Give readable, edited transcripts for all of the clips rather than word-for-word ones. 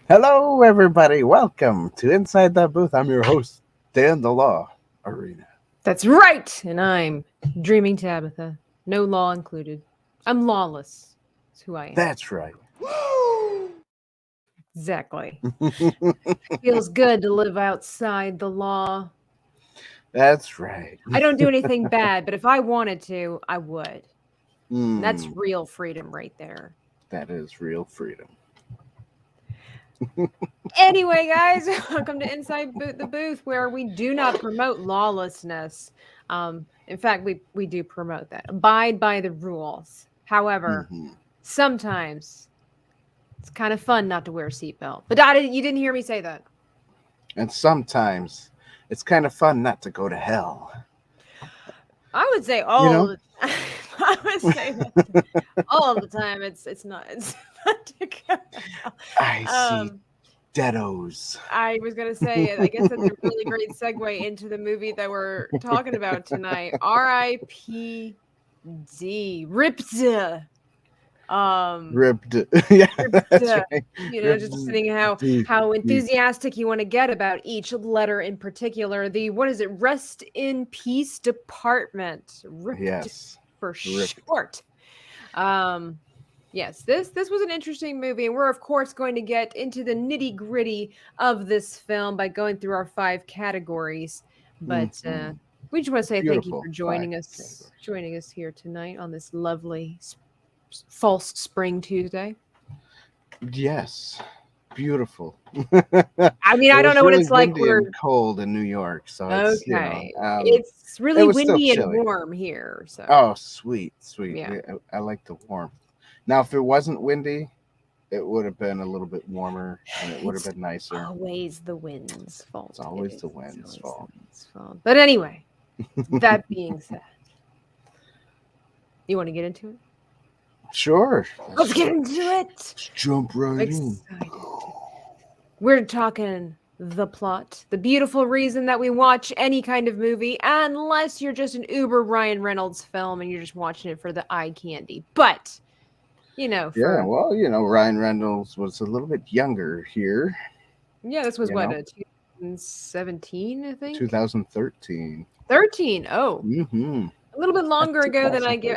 Hello, everybody. Welcome to Inside That Booth. I'm your host, Dan the Law Arena. That's right. And I'm Dreaming Tabitha. No law included. I'm lawless. That's who I am. That's right. Exactly. Feels good to live outside the law. That's right. I don't do anything bad, but if I wanted to, I would. That's Mm, real freedom right there. that is real freedom. Anyway, guys, welcome to Inside the Booth, where we do not promote lawlessness. In fact, we do promote that. Abide by the rules. However, sometimes it's kind of fun not to wear a seatbelt. But you didn't hear me say that. And sometimes it's kind of fun not to go to hell. I would say all the time. I would say that all the time. It's not fun to go to hell. I see Deados. I was going to say, I guess that's a really great segue into the movie that we're talking about tonight. R.I.P.D. R.I.P.D. R.I.P.D. Yeah, that's right. You know, just depending how enthusiastic you want to get about each letter in particular. The Rest in Peace Department. R.I.P.D. Yes. For short. Yes, this was an interesting movie, and we're of course going to get into the nitty-gritty of this film by going through our 5 categories. But we just want to say thank you for joining us here tonight on this lovely false spring Tuesday. Yes, beautiful. I mean, I don't know what it's like. We're cold in New York, so it's, okay. It's really windy and warm here. So. Oh, sweet. Yeah. I like the warmth. Now, if it wasn't windy, it would have been a little bit warmer, and it would have been nicer. Always the wind's fault. It's always the wind's fault. But anyway, that being said, you want to get into it? Sure. Let's get into it. Let's jump right in. We're talking the plot, the beautiful reason that we watch any kind of movie, unless you're just an uber Ryan Reynolds film and you're just watching it for the eye candy. But, you know. Ryan Reynolds was a little bit younger here. Yeah, this was 2017, I think? 2013. 13, oh. Mm-hmm. A little bit longer ago than I give.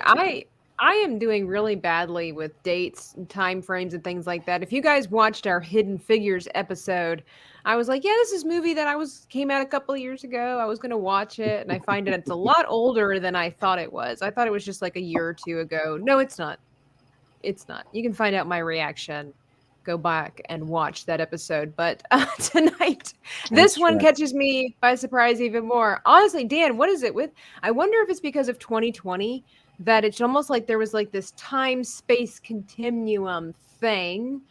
I am doing really badly with dates and time frames and things like that. If you guys watched our Hidden Figures episode, I was like, yeah, this is a movie that came out a couple of years ago. I was going to watch it, and I find it's a lot older than I thought it was. I thought it was just like a year or two ago. No, it's not. It's not. You can find out my reaction. Go back and watch that episode. But tonight, this one catches me by surprise even more. Honestly, Dan, what is it with? I wonder if it's because of 2020 that it's almost like there was like this time-space continuum thing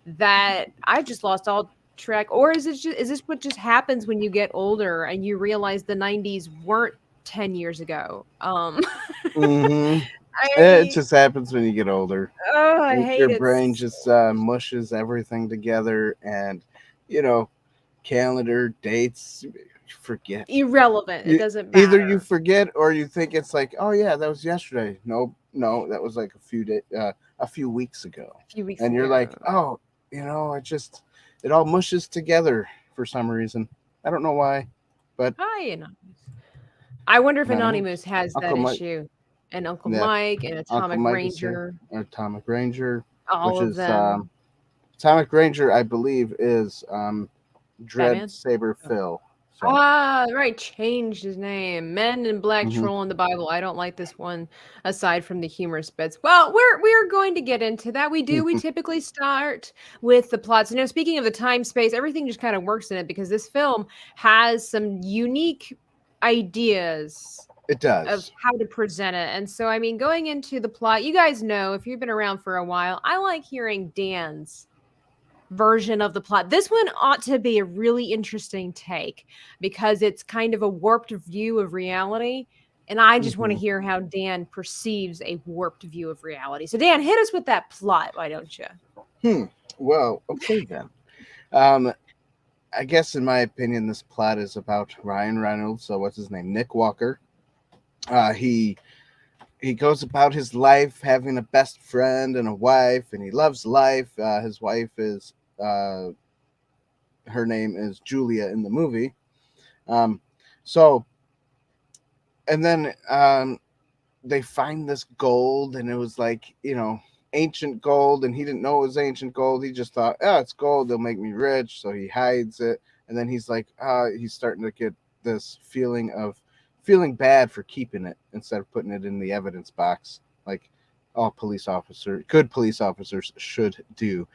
that I just lost all track. Or is this what just happens when you get older and you realize the 90s weren't 10 years ago? It just happens when you get older. Oh, I hate it. Your brain just mushes everything together, and calendar dates, you forget. Irrelevant. It doesn't matter. Either you forget or you think it's like, oh yeah, that was yesterday. No, that was like a few weeks ago. And you're like, oh, it all mushes together for some reason. I don't know why, but hi, Anonymous. I wonder if Anonymous has that issue. And Uncle Mike and Atomic Ranger. Atomic Ranger. All of them. Atomic Ranger, I believe, is DreadSaberPhil. So. Right. Changed his name. Men in Black Troll in the Bible. I don't like this one, aside from the humorous bits. Well, we're going to get into that. We typically start with the plots. Speaking of the time space, everything just kind of works in it because this film has some unique ideas It of does. how to present it. And so, I mean, going into the plot, you guys know, if you've been around for a while, I like hearing Dan's version of the plot. This one ought to be a really interesting take because it's kind of a warped view of reality. And I just want to hear how Dan perceives a warped view of reality. So, Dan, hit us with that plot, why don't you? Well, okay then. I guess in my opinion, this plot is about Ryan Reynolds. So what's his name? Nick Walker. He goes about his life having a best friend and a wife, and he loves life. His wife is her name is Julia in the movie. So and then they find this gold, and it was like, ancient gold, and he didn't know it was ancient gold. He just thought, oh, it's gold, they'll make me rich, so he hides it. And then he's like, he's starting to get this feeling of feeling bad for keeping it instead of putting it in the evidence box, like all good police officers should do.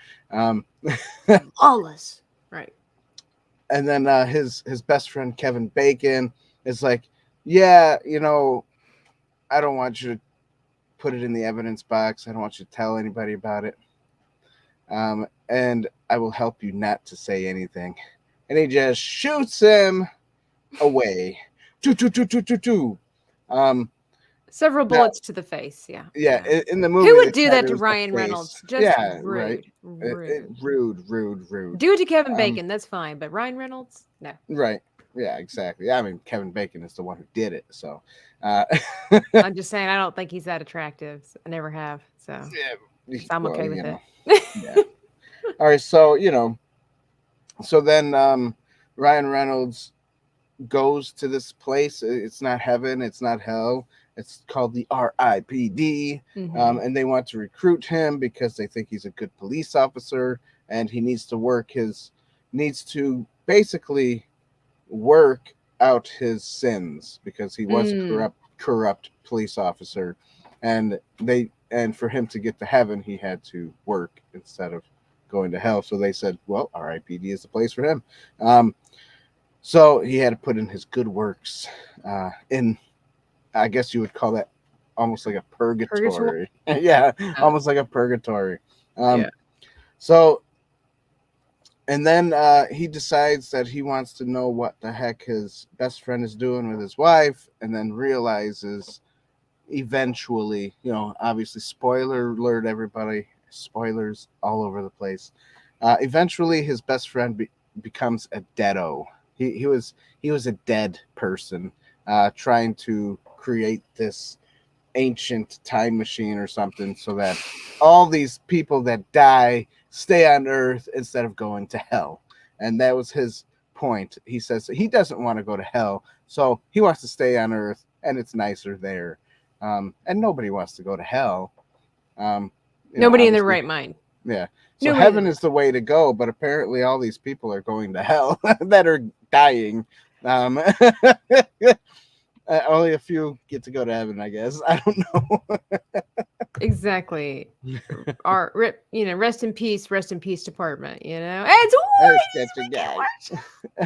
Lawless. Right. And then his best friend Kevin Bacon is like, yeah, I don't want you to put it in the evidence box. I don't want you to tell anybody about it. And I will help you not to say anything. And he just shoots him away. Several bullets to the face. Yeah. Yeah. In the movie, who would do that to Ryan Reynolds? Just rude. Right. Rude. Do it to Kevin Bacon. That's fine. But Ryan Reynolds, no. Right. Yeah, exactly. I mean, Kevin Bacon is the one who did it. So I'm just saying, I don't think he's that attractive. I never have. So yeah, I'm okay with it. Yeah. All right. So, so then Ryan Reynolds goes to this place. It's not heaven. It's not hell. It's called the R.I.P.D. And they want to recruit him because they think he's a good police officer, and he needs to basically work out his sins because he was a corrupt police officer, and for him to get to heaven, he had to work instead of going to hell. So they said, well, R.I.P.D. is the place for him. So he had to put in his good works in, I guess you would call that almost like a purgatory. Yeah, almost like a purgatory. So, and then he decides that he wants to know what the heck his best friend is doing with his wife, and then realizes eventually, obviously, spoiler alert, everybody, spoilers all over the place. Eventually, his best friend becomes a Deado. He was a dead person trying to create this ancient time machine or something so that all these people that die stay on Earth instead of going to hell. And that was his point. He says he doesn't want to go to hell, so he wants to stay on Earth, and it's nicer there. And nobody wants to go to hell. Nobody in their right mind. Yeah. So heaven is the way to go, but apparently all these people are going to hell that are dying. Only a few get to go to heaven, I guess. I don't know. Exactly. Rest in peace department, It's Whiteys.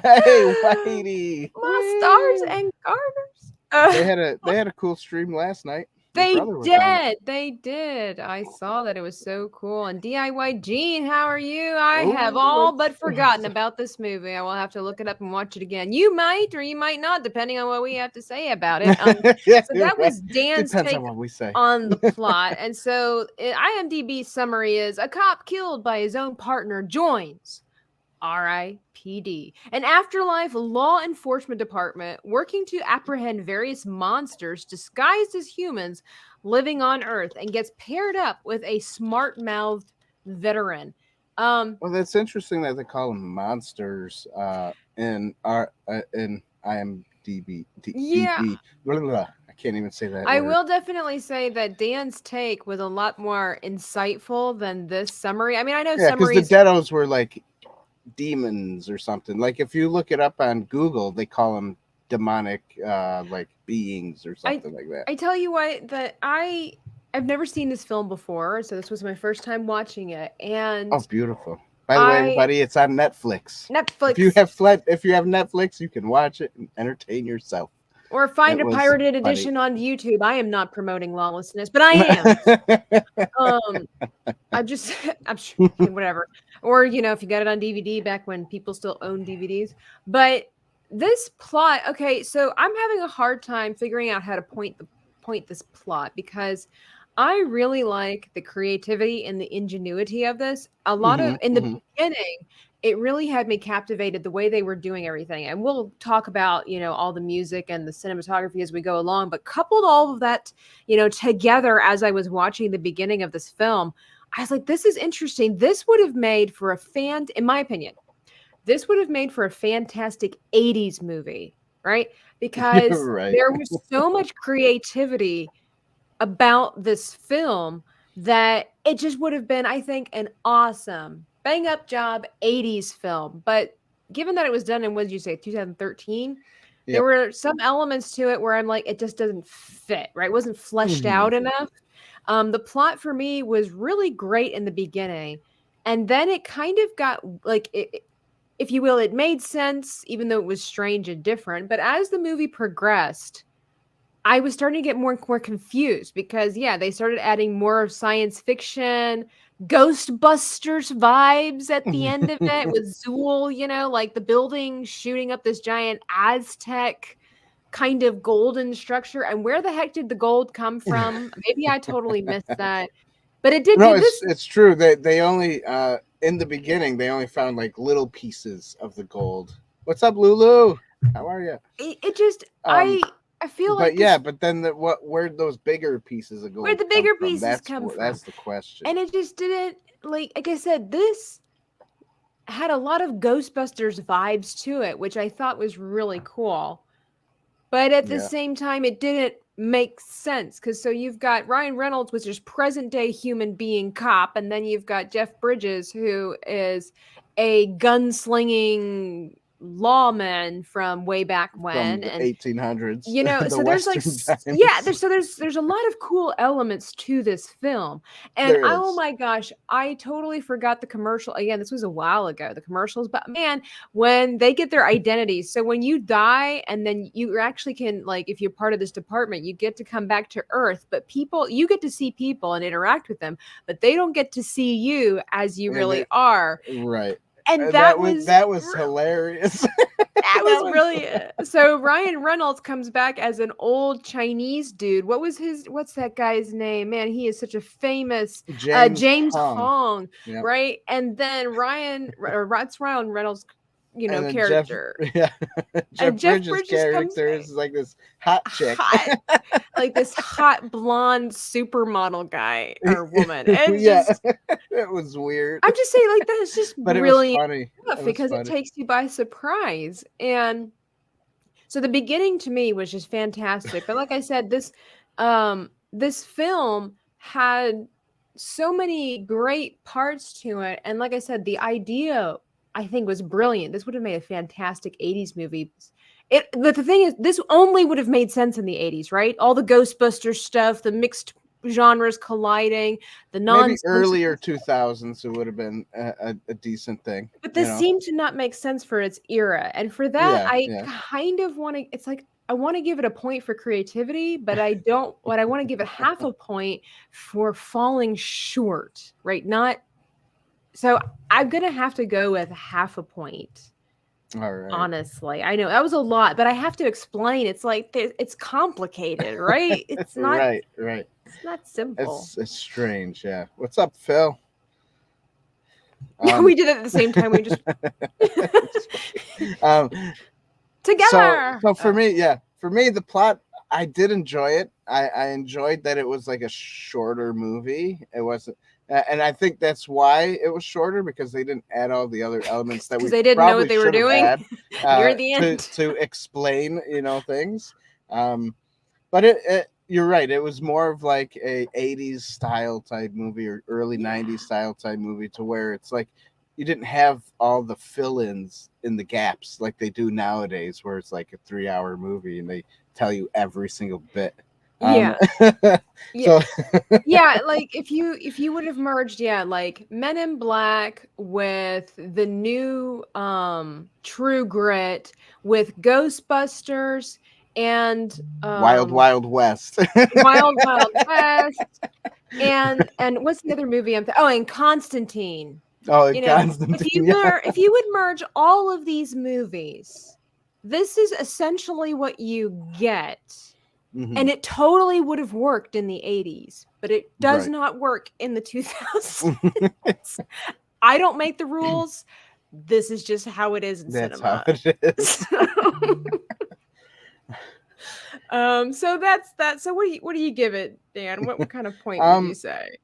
Hey, Whitey. My stars and garters. They had a cool stream last night. They did. I saw that. It was so cool. And DIY Gene, how are you? I have all but forgotten about this movie. I will have to look it up and watch it again. You might or you might not, depending on what we have to say about it. So that was Dan's take on the plot. And so IMDb's summary is: a cop killed by his own partner joins R.I.P.D, an afterlife law enforcement department working to apprehend various monsters disguised as humans living on Earth, and gets paired up with a smart-mouthed veteran. Well, that's interesting that they call them monsters in IMDb. Yeah. I can't even say that. I will definitely say that Dan's take was a lot more insightful than this summary. I mean, I know summaries. Because the Deados were like demons or something. Like if you look it up on Google, they call them demonic like beings or something like that. I tell you what, that I've never seen this film before, so this was my first time watching it. And beautiful. By the way, everybody, it's on Netflix. Netflix. If you have Netflix, you can watch it and entertain yourself. Or find a pirated edition on YouTube. I am not promoting lawlessness, but I am. I'm sure, whatever. Or, if you got it on DVD back when people still own DVDs. But this plot, okay, so I'm having a hard time figuring out how to point this plot because I really like the creativity and the ingenuity of this. A lot of, in the beginning, it really had me captivated the way they were doing everything. And we'll talk about, all the music and the cinematography as we go along, but coupled all of that, together as I was watching the beginning of this film, I was like, this is interesting. This would have made for in my opinion, this would have made for a fantastic 80s movie, right? Because there was so much creativity about this film that it just would have been, I think, an awesome bang up job 80s film. But given that it was done in, what did you say, 2013? Yep. There were some elements to it where I'm like, it just doesn't fit, right? It wasn't fleshed out enough. The plot for me was really great in the beginning. And then it kind of got like, if you will, it made sense, even though it was strange and different. But as the movie progressed, I was starting to get more and more confused because, they started adding more science fiction, Ghostbusters vibes at the end of it with Zool, like the building shooting up this giant Aztec kind of golden structure. And where the heck did the gold come from? Maybe I totally missed that. But it did do this. It's true. They only, in the beginning, they only found like little pieces of the gold. What's up, Lulu? How are you? It just, I feel like, but then where'd those bigger pieces of gold? Where'd the bigger pieces come from? That's the question. And it just didn't, like I said, this had a lot of Ghostbusters vibes to it, which I thought was really cool. But at the same time, it didn't make sense because so you've got Ryan Reynolds, which is present day human being cop, and then you've got Jeff Bridges, who is a gunslinging lawman from way back when, from the 1800s. So there's like there's a lot of cool elements to this film, and oh my gosh, I totally forgot the commercial. Again, this was a while ago, the commercials, but man, when they get their identities, so when you die and then you actually can, like, if you're part of this department, you get to come back to Earth, but you get to see people and interact with them, but they don't get to see you as you really are. Right. And that was hilarious. That was brilliant. So Ryan Reynolds comes back as an old Chinese dude. What's that guy's name? Man, he is such a famous James Hong, right? And then Ryan Reynolds, character. Jeff Bridges' character is like this hot chick. Like this hot blonde supermodel guy or woman. It was weird. I'm just saying, like, that's just brilliant. It was funny. Because it takes you by surprise. And so the beginning to me was just fantastic. But like I said, this film had so many great parts to it. And like I said, the idea, I think, was brilliant. This would have made a fantastic 80s movie. But the thing is, this only would have made sense in the 80s, right? All the Ghostbusters stuff, the mixed genres colliding, the maybe earlier 2000s, it would have been a decent thing. But this seemed to not make sense for its era. And for that, I kind of want to, it's like, I want to give it a point for creativity, but I want to give it half a point for falling short, right? So I'm going to have to go with half a point. All right. Honestly, I know that was a lot, but I have to explain. It's like it's complicated, right? It's not right. It's not simple. It's strange, yeah. What's up, Phil? We did it at the same time. We just together. So for me, the plot, I did enjoy it. I enjoyed that it was like a shorter movie. It wasn't. And I think that's why it was shorter, because they didn't add all the other elements that they didn't know what they were doing near the end to explain, things. But you're right. It was more of like a 80s style type movie or early 90s style type movie, to where it's like you didn't have all the fill-ins in the gaps like they do nowadays, where it's like a 3-hour movie and they tell you every single bit. Like if you would have merged like Men in Black with the new True Grit with Ghostbusters and Wild Wild West. Wild Wild West, and what's the other movie and Constantine. Oh, You know, Constantine. if you would merge all of these movies, this is essentially what you get. Mm-hmm. And it totally would have worked in the 80s, but it does Right. not work in the 2000s. I don't make the rules. This is just how it is in cinema. That's how it is. So that's that. So what do you give it, Dan? What kind of point would you say?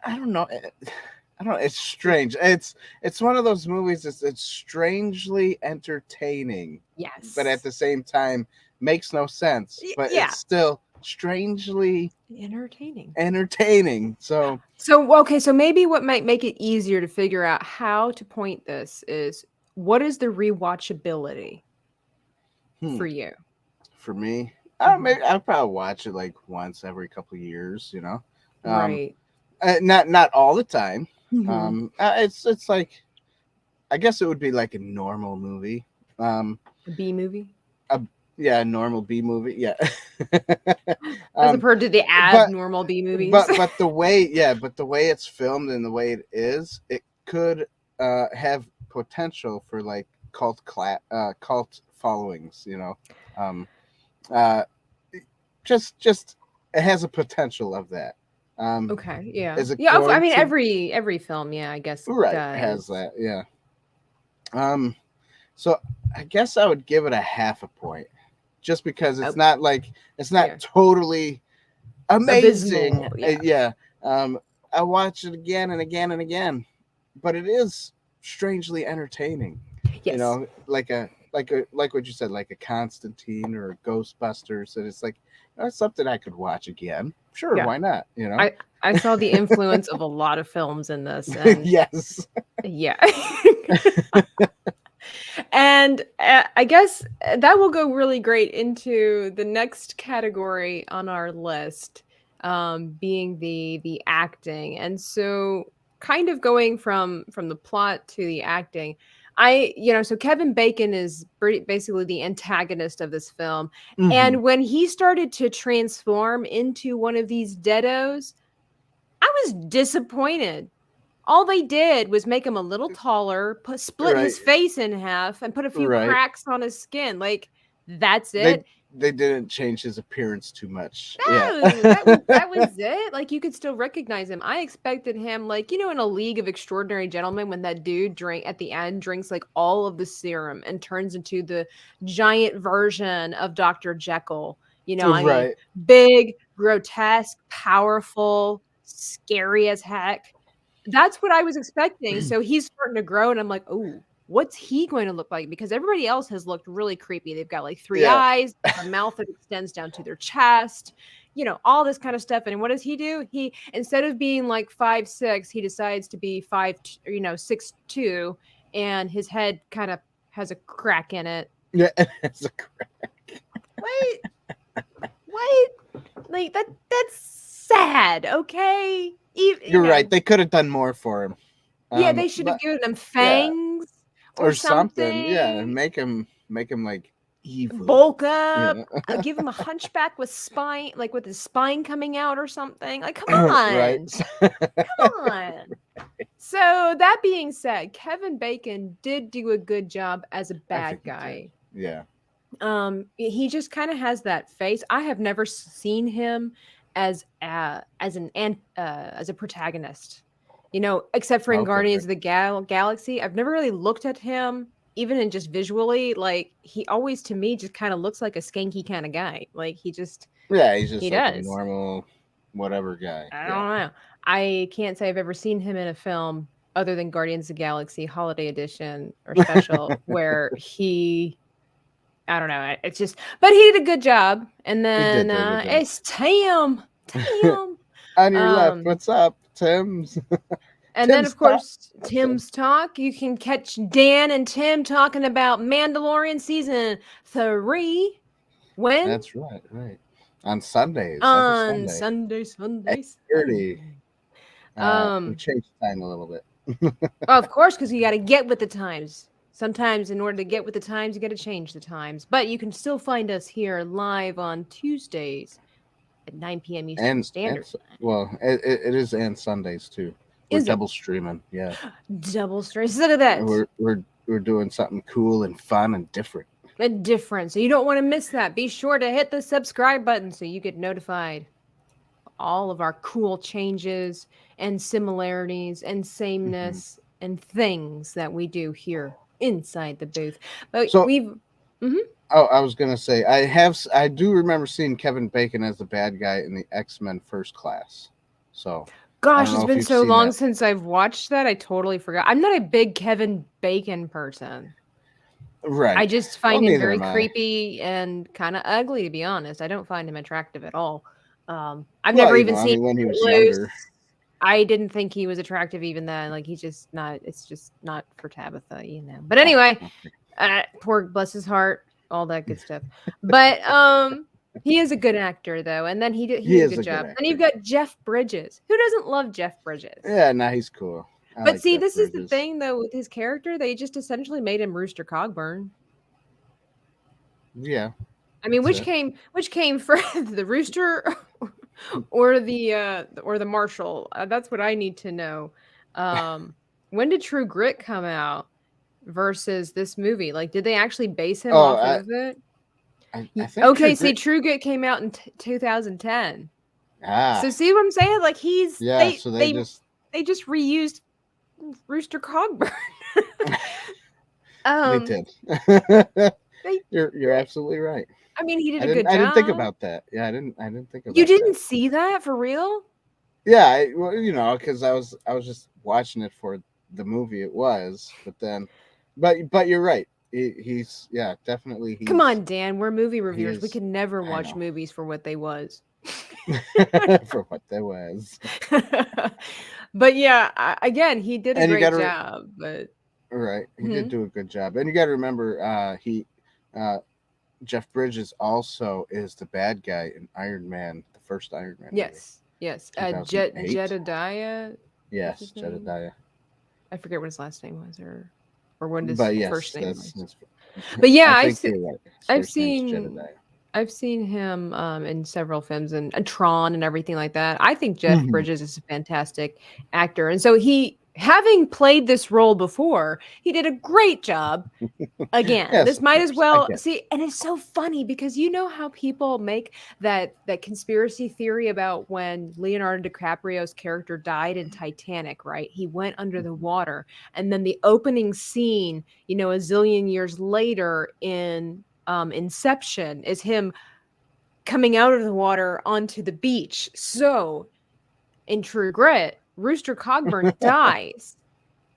I don't know. It's strange. It's one of those movies. It's strangely entertaining. Yes. But at the same time, makes no sense. But it's still strangely entertaining. So okay. So maybe what might make it easier to figure out how to point this is, what is the rewatchability for you? For me, I'll probably watch it like once every couple of years. You know, right? Not all the time. Mm-hmm. It's like, I guess it would be like a normal movie. A B movie. Yeah, a normal B movie. Yeah. As opposed to the abnormal B movies. But the way it's filmed and the way it is, it could have potential for like cult followings. You know, just it has a potential of that. Okay. Yeah. Yeah. I mean, every film. Yeah, I guess. Has that. Yeah. So I guess I would give it a half a point, just because it's not totally amazing. Yeah. I watch it again and again and again, but it is strangely entertaining. Yes. You know, like what you said, like a Constantine or a Ghostbusters, and it's like, that's something I could watch again. Sure, why not? You know, I saw the influence of a lot of films in this. And yes. Yeah. And I guess that will go really great into the next category on our list, being the acting. And so, kind of going from the plot to the acting, so Kevin Bacon is basically the antagonist of this film. Mm-hmm. And when he started to transform into one of these Deados, I was disappointed. All they did was make him a little taller, split his face in half, and put a few cracks on his skin. Like, that's it. They didn't change his appearance too much. That was it. Like, you could still recognize him. I expected him, like, in A League of Extraordinary Gentlemen, when that dude at the end drinks like all of the serum and turns into the giant version of Dr. Jekyll. I mean, big, grotesque, powerful, scary as heck. That's what I was expecting. So he's starting to grow, and I'm like, oh, what's he going to look like? Because everybody else has looked really creepy. They've got like 3 eyes, a mouth that extends down to their chest, all this kind of stuff. And what does he do? He, instead of being like 5'6", he decides to be 6'2", and his head kind of has a crack in it. Yeah, it has a crack. Wait, like that's sad. Okay. You're right. They could have done more for him. Yeah, they should have given him fangs or something. Yeah, make him like evil. Bulk up. Yeah. Give him a hunchback with spine, like with his spine coming out or something. Like, come on. Come on. So that being said, Kevin Bacon did do a good job as a bad guy. Yeah. He just kind of has that face. I have never seen him as a protagonist, except for in Guardians of the Galaxy. I've never really looked at him, even in just visually. Like, he always, to me, just kind of looks like a skanky kind of guy. Like, he's just a normal whatever guy. I don't know. I can't say I've ever seen him in a film other than Guardians of the Galaxy Holiday Edition or Special where I don't know. It's just, but he did a good job. And then it's Tim. On your left, what's up, Tim's? And then, of course, Tim's Talk. You can catch Dan and Tim talking about Mandalorian Season 3. When? That's right. On Sundays. On Sundays. 30. We changed the time a little bit. Of course, because you got to get with the times. Sometimes in order to get with the times, you got to change the times. But you can still find us here live on Tuesdays at 9 p.m. Eastern Standard Time. Well, it is, and Sundays too. We're double streaming. Yeah. Double stream. Look at that. We're doing something cool and fun and different. So you don't want to miss that. Be sure to hit the subscribe button so you get notified. All of our cool changes and similarities and sameness and things that we do here inside the booth. But Oh, I was gonna say I do remember seeing Kevin Bacon as the bad guy in the X-Men First Class. So gosh, it's been so long since I've watched that. I totally forgot. I'm not a big Kevin Bacon person. Right. I just find him very creepy and kind of ugly, to be honest. I don't find him attractive at all. I've never even seen when he was younger. I didn't think he was attractive even then. Like he's just not. It's just not for Tabitha, you know. But anyway, poor bless his heart, all that good stuff. But he is a good actor though, and then he did a good job. Then you've got Jeff Bridges. Who doesn't love Jeff Bridges? Yeah, he's cool. But see, this is the thing though with his character. They just essentially made him Rooster Cogburn. Yeah. I mean, which came first, the rooster or the marshal? That's what I need to know. When did True Grit come out versus this movie? Like, did they actually base him off of it? I think True Grit came out in 2010. Ah. So see what I'm saying? Like they just reused Rooster Cogburn. They did. You're absolutely right. I mean, he did a good job. I didn't think about that. Yeah, I didn't think about. You didn't see that for real? Yeah, because I was just watching it for the movie it was, but you're right. He's definitely. Come on, Dan. We're movie reviewers. We can never watch movies for what they was. For what they was. But yeah, again, he did a great job. But right, he did do a good job, and you got to remember, Jeff Bridges also is the bad guy in Iron Man, the first Iron Man. Yes, movie. Jedediah. Yes, Jedediah. I forget what his last name was, or what his first name was. But yeah, I've seen him in several films and Tron and everything like that. I think Jeff Bridges is a fantastic actor, and so having played this role before, he did a great job. Again, this might as well see, and it's so funny because you know how people make that conspiracy theory about when Leonardo DiCaprio's character died in Titanic, right? He went under the water, and then the opening scene, a zillion years later in Inception is him coming out of the water onto the beach. So in True Grit, Rooster Cogburn dies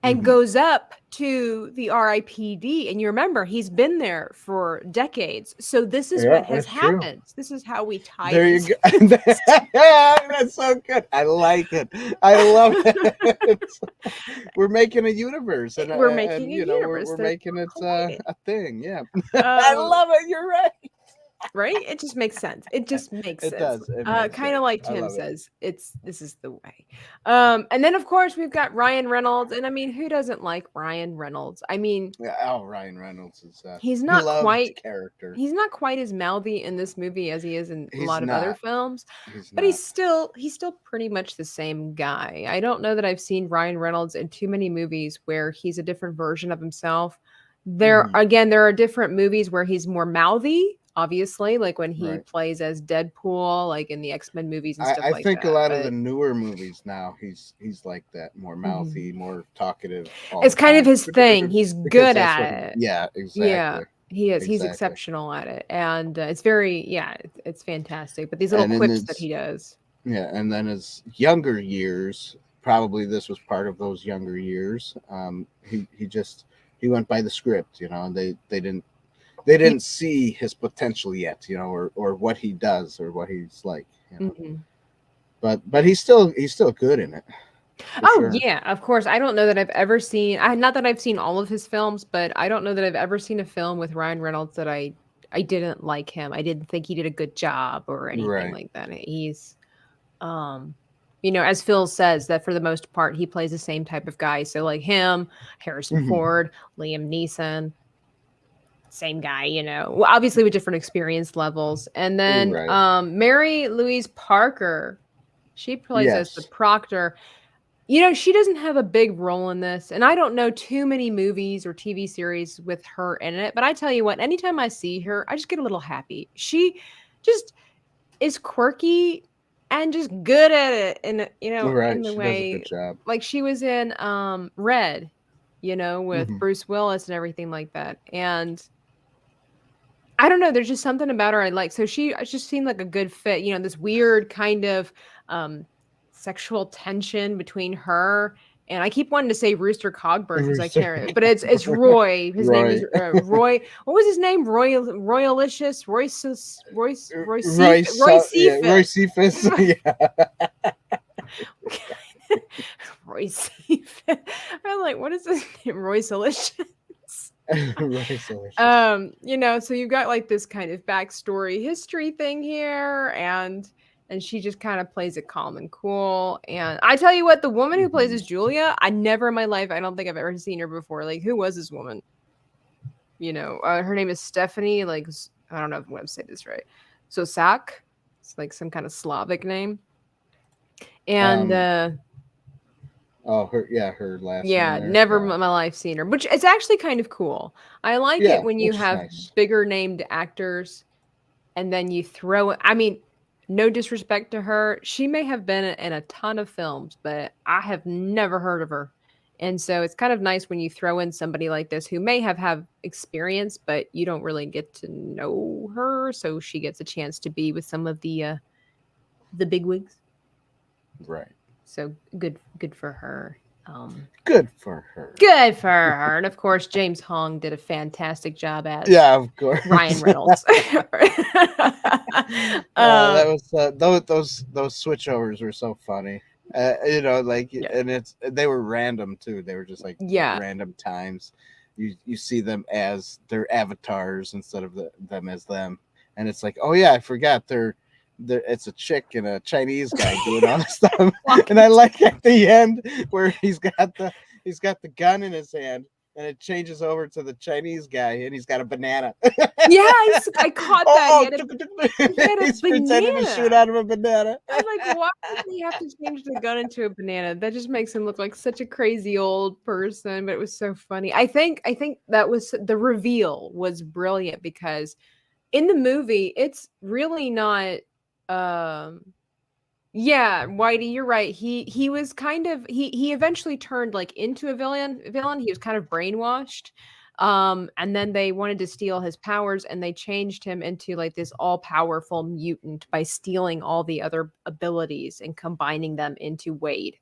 and goes up to the R.I.P.D. And you remember, he's been there for decades. So this is what has happened. True. This is how we tie there you go. That's so good. I like it. I love it. We're making a universe. And we're making a universe. We're making it a thing. Yeah. I love it. You're right. Right? It just makes sense. It just makes sense. It does. Kind of like Tim says, this is the way. And then of course we've got Ryan Reynolds, and I mean, who doesn't like Ryan Reynolds? I mean, Ryan Reynolds is he's not quite character. He's not quite as mouthy in this movie as he is in a lot of other films, but he's still pretty much the same guy. I don't know that I've seen Ryan Reynolds in too many movies where he's a different version of himself. There are different movies where he's more mouthy. Obviously, like when he plays as Deadpool, like in the X-Men movies and stuff like that. I think a lot of the newer movies now, he's like that, more mouthy, more talkative. It's kind of his thing. He's good at it. Yeah, exactly. Yeah, he is. Exactly. He's exceptional at it, and it's very it's fantastic. But these little quips that he does. Yeah, and then his younger years, probably this was part of those younger years. He went by the script, and they didn't see his potential yet, or what he does or what he's like. But he's still good in it. Sure. Yeah, of course. I don't know that I've ever seen. Not that I've seen all of his films, but I don't know that I've ever seen a film with Ryan Reynolds that I didn't like him. I didn't think he did a good job or anything like that. He's as Phil says, that for the most part, he plays the same type of guy. So like him, Harrison Ford, Liam Neeson, same guy, well, obviously with different experience levels. And then Mary Louise Parker, she plays as the proctor. She doesn't have a big role in this, and I don't know too many movies or TV series with her in it, but I tell you what, anytime I see her, I just get a little happy. She just is quirky and just good at it, in the way, does a good job. like she was in Red, with Bruce Willis and everything like that. And I don't know, there's just something about her I like. So she just seemed like a good fit, this weird kind of sexual tension between her and, I keep wanting to say Rooster Cogburn because I can't, but it's Roy. His name is Roy. What was his name? Royalicious? Roy Cephas. Yeah. Roy Cephas. I'm like, what is his name? Roy Salicious. So you've got like this kind of backstory history thing here, and she just kind of plays it calm and cool. And I tell you what, the woman who plays as Julia, I never in my life, I don't think I've ever seen her before. Like, who was this woman? Her name is Stephanie. Like, I don't know if I'm going to say this right. Sosak. It's like some kind of Slavic name. And her last name. Never in my life seen her, which is actually kind of cool. I like it when you have bigger named actors, and then you throw it. I mean, no disrespect to her, she may have been in a ton of films, but I have never heard of her. And so it's kind of nice when you throw in somebody like this who may have experience, but you don't really get to know her, so she gets a chance to be with some of the bigwigs. Right. So good for her. Good for her. Good for her. And of course, James Hong did a fantastic job as of course Ryan Reynolds. That was those switchovers were so funny. And they were random too. They were just like random times. You see them as their avatars instead of them as them, and it's like, oh yeah, I forgot it's a chick and a Chinese guy doing all this stuff. And I like at the end where he's got the gun in his hand, and it changes over to the Chinese guy, and he's got a banana. I caught that. He's pretending to shoot out of a banana. I'm like, why does he have to change the gun into a banana? That just makes him look like such a crazy old person. But it was so funny. I think that was the reveal was brilliant, because in the movie it's really not. Whitey, you're right. He was kind of he eventually turned like into a villain. He was kind of brainwashed. And then they wanted to steal his powers, and they changed him into like this all-powerful mutant by stealing all the other abilities and combining them into Wade.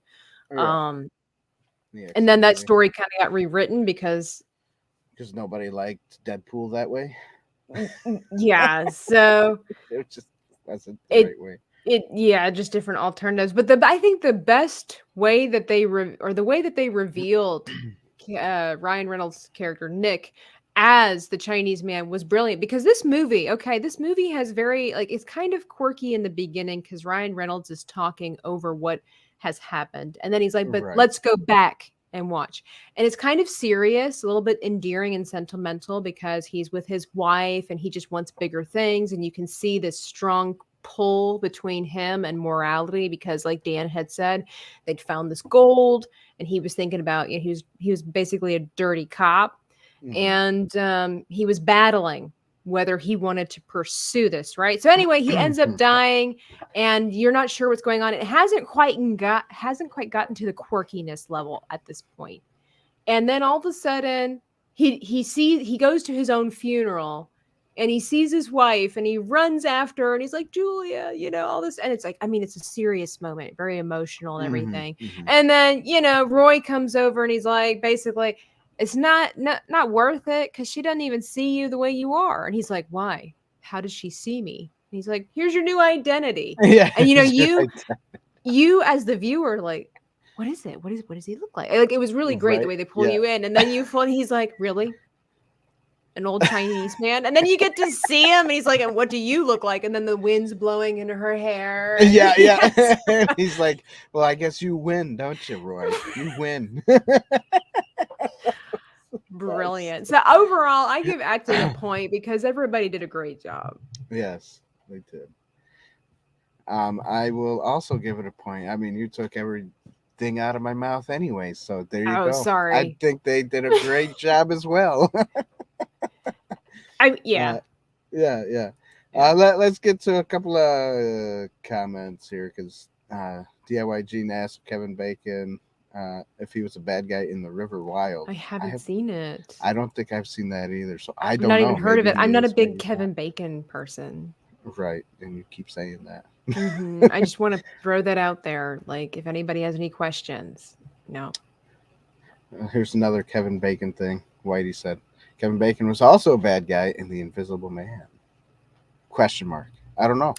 And then that story kind of got rewritten because nobody liked Deadpool that way. So it just wasn't the right way. Just different alternatives. But I think the best way that they revealed Ryan Reynolds' character Nick as the Chinese man was brilliant, because this movie has very, like, it's kind of quirky in the beginning because Ryan Reynolds is talking over what has happened, and then he's like, but let's go back and watch. And it's kind of serious, a little bit endearing and sentimental, because he's with his wife and he just wants bigger things, and you can see this strong pull between him and morality, because like Dan had said, they'd found this gold, and he was thinking about, he was basically a dirty cop, and he was battling whether he wanted to pursue this, right? So anyway, he ends up dying, and you're not sure what's going on. It hasn't quite gotten to the quirkiness level at this point. And then all of a sudden, he goes to his own funeral, and he sees his wife, and he runs after her, and he's like, Julia, all this. And it's like, I mean, it's a serious moment, very emotional and everything. And then, Roy comes over, and he's like, basically, it's not worth it, because she doesn't even see you the way you are. And he's like, why? How does she see me? And he's like, here's your new identity. And you as the viewer, like, what is it? What does he look like? Like, it was really great the way they pull you in. And then he's like, really? an old Chinese man, and then you get to see him, and he's like, "And what do you look like?" And then the wind's blowing into her hair. Yeah. And he's like, "Well, I guess you win, don't you, Roy? You win." Brilliant. So overall, I give acting a point because everybody did a great job. Yes, they did. I will also give it a point. I mean, you took everything out of my mouth anyway, so there you go. Sorry. I think they did a great job as well. Yeah. Let's get to a couple of comments here because DIY Gene asked Kevin Bacon if he was a bad guy in The River Wild. I haven't seen it. I don't think I've seen that either, so I don't know. Not even heard of it. I'm not a big Kevin Bacon person. Right, and you keep saying that. I just want to throw that out there. Like, if anybody has any questions, no. Here's another Kevin Bacon thing. Whitey said Kevin Bacon was also a bad guy in The Invisible Man. Question mark. I don't know.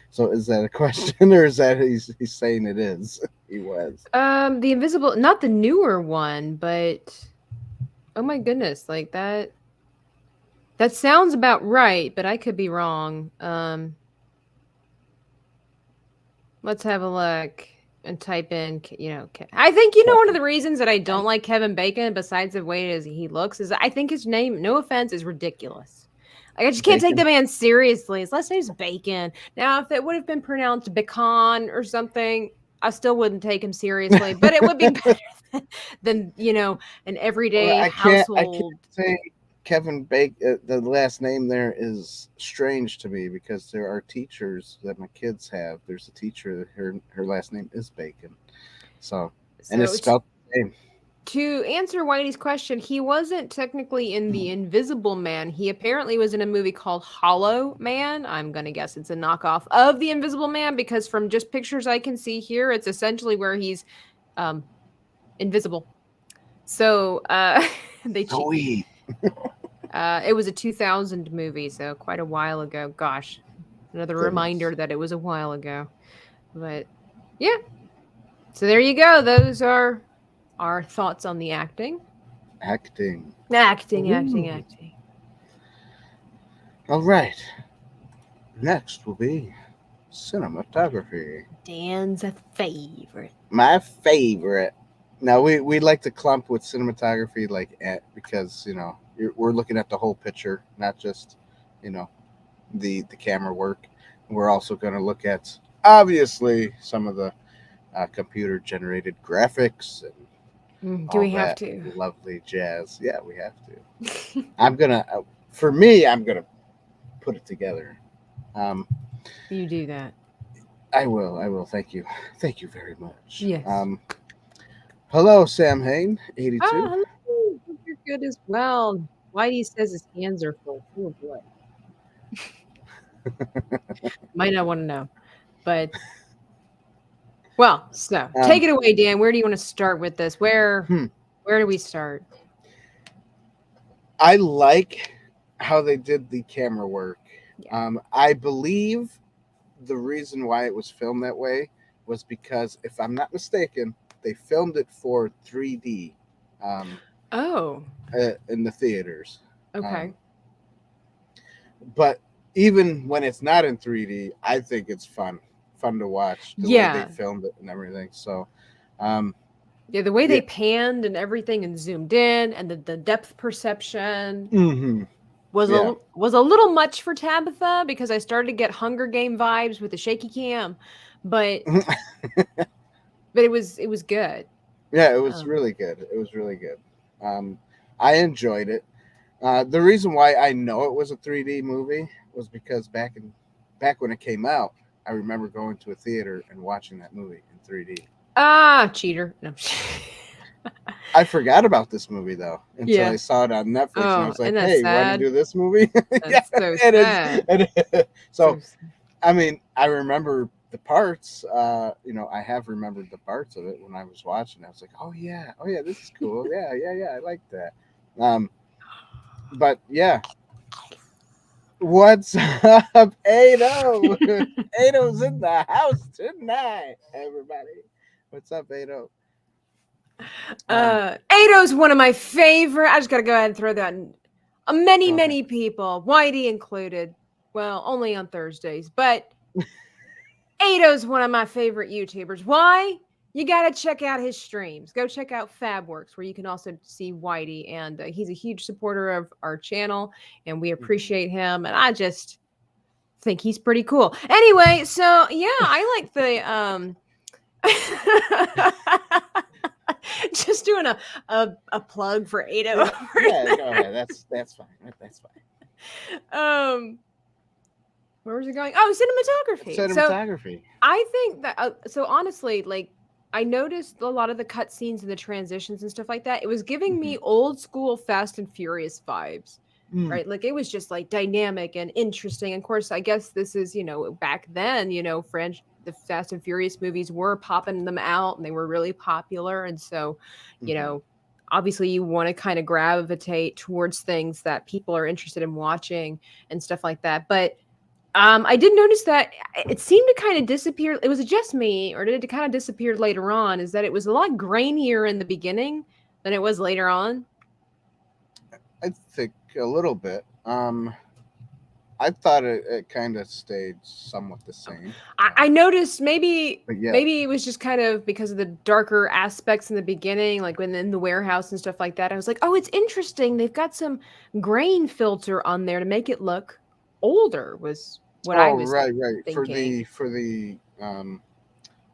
So is that a question or is that he's saying it is? He was. The Invisible, not the newer one, but oh my goodness, like that. That sounds about right, but I could be wrong. Let's have a look and type in, I think, one of the reasons that I don't like Kevin Bacon, besides the way he looks, is I think his name, no offense, is ridiculous. Like, I just can't take the man seriously. His last name's Bacon. Now, if it would have been pronounced Bacon or something, I still wouldn't take him seriously, but it would be better than, an everyday household. I can't say Kevin Bacon, the last name there is strange to me because there are teachers that my kids have. There's a teacher, her last name is Bacon. So and it's spelled the same. To answer Whitey's question, he wasn't technically in The Invisible Man. He apparently was in a movie called Hollow Man. I'm going to guess it's a knockoff of The Invisible Man because from just pictures I can see here, it's essentially where he's invisible. So they Sweet. It was a 2000 movie, so quite a while ago. Gosh, another reminder that it was a while ago. But yeah, so there you go. Those are our thoughts on the acting. Acting. All right. Next will be cinematography. Dan's favorite. My favorite. Now we like to clump with cinematography because we're looking at the whole picture, not just the camera work. We're also going to look at obviously some of the computer generated graphics and do we have to? Lovely jazz. Yeah, we have to. I'm gonna put it together. You do that. I will. Thank you very much. Yes. Hello, Sam Hain, 82. Oh, hello. You're good as well. Whitey says his hands are full. Oh boy. Might not want to know, but well, so take it away, Dan. Where do you want to start with this? Where do we start? I like how they did the camera work. Yeah. I believe the reason why it was filmed that way was because, if I'm not mistaken, they filmed it for 3D. In the theaters. Okay. But even when it's not in 3D, I think it's fun to watch the way they filmed it and everything. So the way they panned and everything and zoomed in and the depth perception was a little much for Tabitha because I started to get Hunger Game vibes with the shaky cam, but but it was good. Yeah, it was really good. It was really good. I enjoyed it. The reason why I know it was a 3D movie was because back when it came out, I remember going to a theater and watching that movie in 3D. Cheater. No. I forgot about this movie though until I saw it on Netflix, and I was like, "Hey, you want to do this movie?" That's so sad. So, I mean, I remember the parts. I have remembered the parts of it when I was watching. I was like, "Oh yeah, this is cool. Yeah, I like that." But yeah. What's up, Ado? Ado's in the house tonight, everybody. What's up, Ado? Ado's one of my favorite. I just got to go ahead and throw that Many people, Whitey included. Well, only on Thursdays, but Deado's one of my favorite YouTubers. Why? You got to check out his streams. Go check out FabWorks, where you can also see Whitey, and he's a huge supporter of our channel, and we appreciate him. And I just think he's pretty cool. Anyway, so yeah, I like the just doing a plug for Deado. Yeah, go ahead. That's fine. That's fine. Where was it going? Oh, cinematography. Cinematography. So I think that so honestly, like I noticed a lot of the cutscenes and the transitions and stuff like that. It was giving me old school Fast and Furious vibes. Right, like it was just like dynamic and interesting. And of course, I guess this is, you know, back then, you know, the Fast and Furious movies were popping them out and they were really popular. And so, you know, obviously you want to kind of gravitate towards things that people are interested in watching and stuff like that. But I did notice that it seemed to kind of disappear. It was just me, or did it kind of disappear later on? Is that it was a lot grainier in the beginning than it was later on? I think a little bit. I thought it kind of stayed somewhat the same. I noticed maybe it was just kind of because of the darker aspects in the beginning, like when in the warehouse and stuff like that. I was like, oh, it's interesting. They've got some grain filter on there to make it look older. Was what I was thinking. for the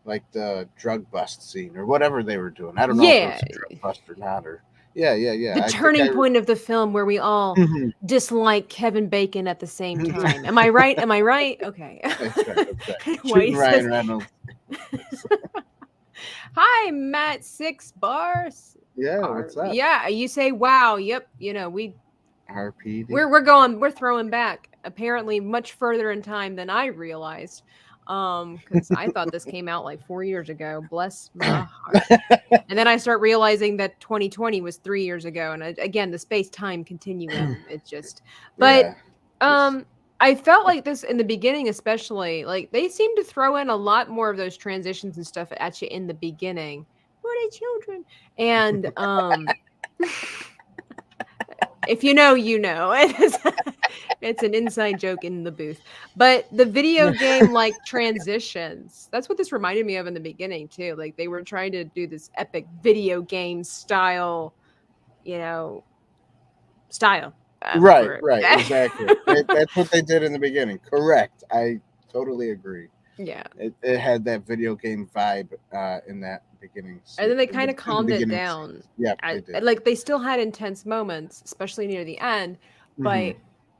like the drug bust scene or whatever they were doing. I don't know if it was a drug bust or not, or yeah. The turning point of the film where we all dislike Kevin Bacon at the same time. Am I right? Am I right? Okay. Ryan Reynolds. Hi, Matt 6 Bars. Yeah, what's up? Yeah, you say wow. Yep. You know, R.I.P.D. We're throwing back apparently much further in time than I realized. Because I thought this came out like 4 years ago. Bless my heart. And then I start realizing that 2020 was 3 years ago. And again, the space-time continuum. It's just, but I felt like this in the beginning, especially like they seem to throw in a lot more of those transitions and stuff at you in the beginning. For the children, and if you know, you know. It's an inside joke in the booth. But the video game like transitions, that's what this reminded me of in the beginning too. Like they were trying to do this epic video game style, you know, style. Right, exactly. That's what they did in the beginning. Correct. I totally agree. Yeah. It had that video game vibe in that beginning. And then they kind of calmed it down. Yeah, they did. Like they still had intense moments, especially near the end, but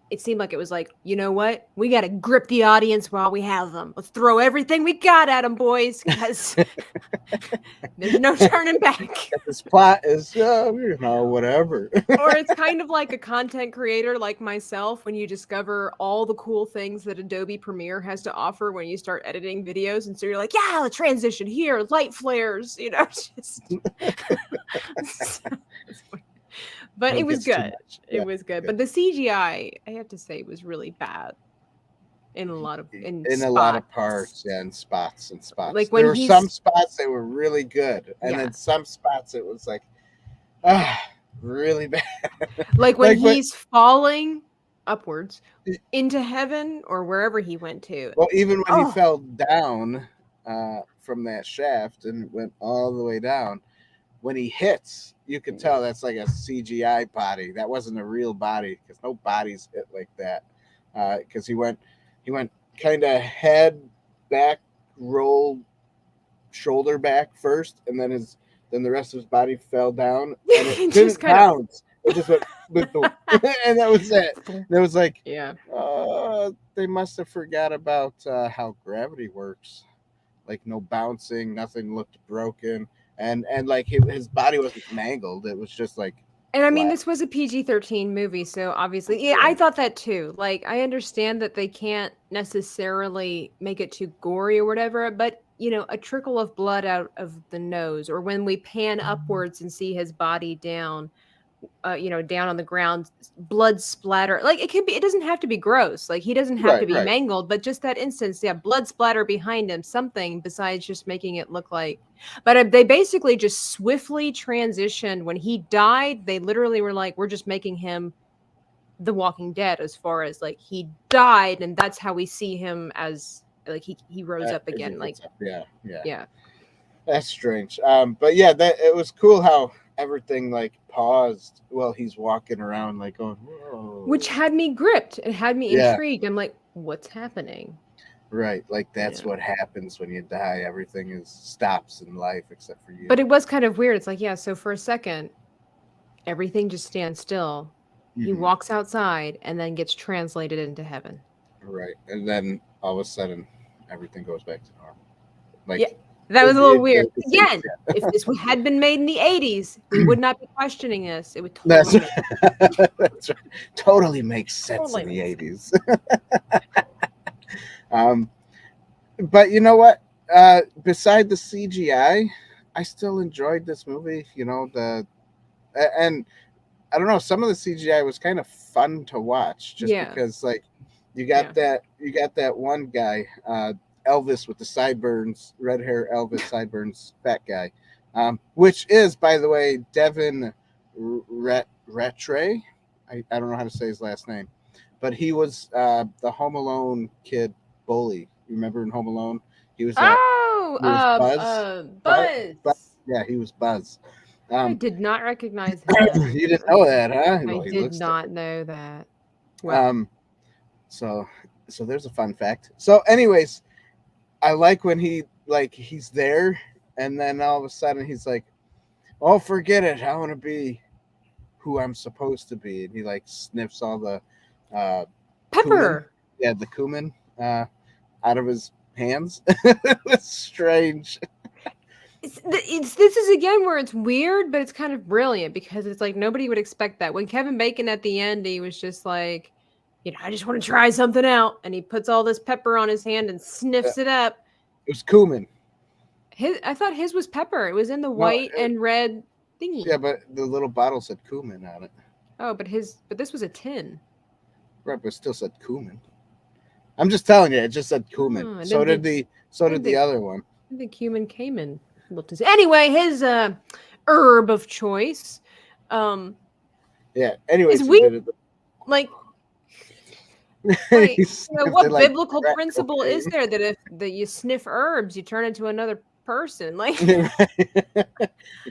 it seemed like it was like, you know what? We got to grip the audience while we have them. Let's throw everything we got at them, boys, because there's no turning back. This plot is, whatever. Or it's kind of like a content creator like myself when you discover all the cool things that Adobe Premiere has to offer when you start editing videos. And so you're like, yeah, the transition here, light flares, you know, just... But it was good. It was good. But the CGI, I have to say, was really bad in a lot of a lot of parts, in spots. Like when there were some spots that were really good, and then some spots it was like, really bad. Like when he's falling upwards into heaven or wherever he went to. Well, even when he fell down from that shaft and went all the way down. When he hits, you can tell that's like a CGI body. That wasn't a real body because no bodies hit like that. Because he went kind of head back, roll, shoulder back first, and then the rest of his body fell down, and it didn't bounce. It just went, and that was it. It was like, they must have forgot about how gravity works. Like no bouncing, nothing looked broken. And like his body wasn't mangled. It was just like. And I mean, this was a PG-13 movie, so obviously, I thought that too. Like, I understand that they can't necessarily make it too gory or whatever, but you know, a trickle of blood out of the nose, or when we pan upwards and see his body down, down on the ground, blood splatter. Like it doesn't have to be gross. Like he doesn't have to be mangled, but just that instance, blood splatter behind him, something besides just making it look like. But they basically just swiftly transitioned. When he died, they literally were like, we're just making him The Walking Dead, as far as like he died, and that's how we see him as like he rose up again. Like yeah. That's strange. But yeah, that it was cool how everything like paused while he's walking around, like going, whoa. Which had me gripped. It had me intrigued. I'm like, what's happening? Right, like that's what happens when you die. Everything stops in life except for you. But it was kind of weird. It's like, yeah, so for a second, everything just stands still. He walks outside and then gets translated into heaven. Right, and then all of a sudden, everything goes back to normal. Like, yeah, that was a little weird. Again, if this had been made in the 80s, we would not be questioning this. It would totally that's right. Totally makes sense in the 80s. But you know what? Beside the CGI, I still enjoyed this movie. You know, and I don't know, some of the CGI was kind of fun to watch just because like you got that one guy, Elvis with the sideburns, red hair Elvis sideburns, fat guy, which is, by the way, Devin Ratray. I don't know how to say his last name, but he was the Home Alone kid bully. You remember in Home Alone? He was Buzz. Buzz. Yeah, he was Buzz. I did not recognize him. You didn't know that, huh? I did not know that. Wow. So there's a fun fact. So anyways, I like when he's there and then all of a sudden he's like, oh, forget it. I want to be who I'm supposed to be. And he like sniffs all the pepper. Cumin. Yeah, the cumin out of his hands. It's strange. This is again where it's weird, but it's kind of brilliant because it's like nobody would expect that. When Kevin Bacon at the end, he was just like, you know, I just want to try something out, and he puts all this pepper on his hand and sniffs it up. It was cumin. I thought his was pepper. It was in the white and red thingy. Yeah, but the little bottle said cumin on it. Oh, but this was a tin. Right, but it still said cumin. I'm just telling you, it just said cumin. So did the other one. The cumin came in. Anyway, his herb of choice. Yeah. Anyways, like you know, what biblical principle is there that if you sniff herbs, you turn into another person? Like you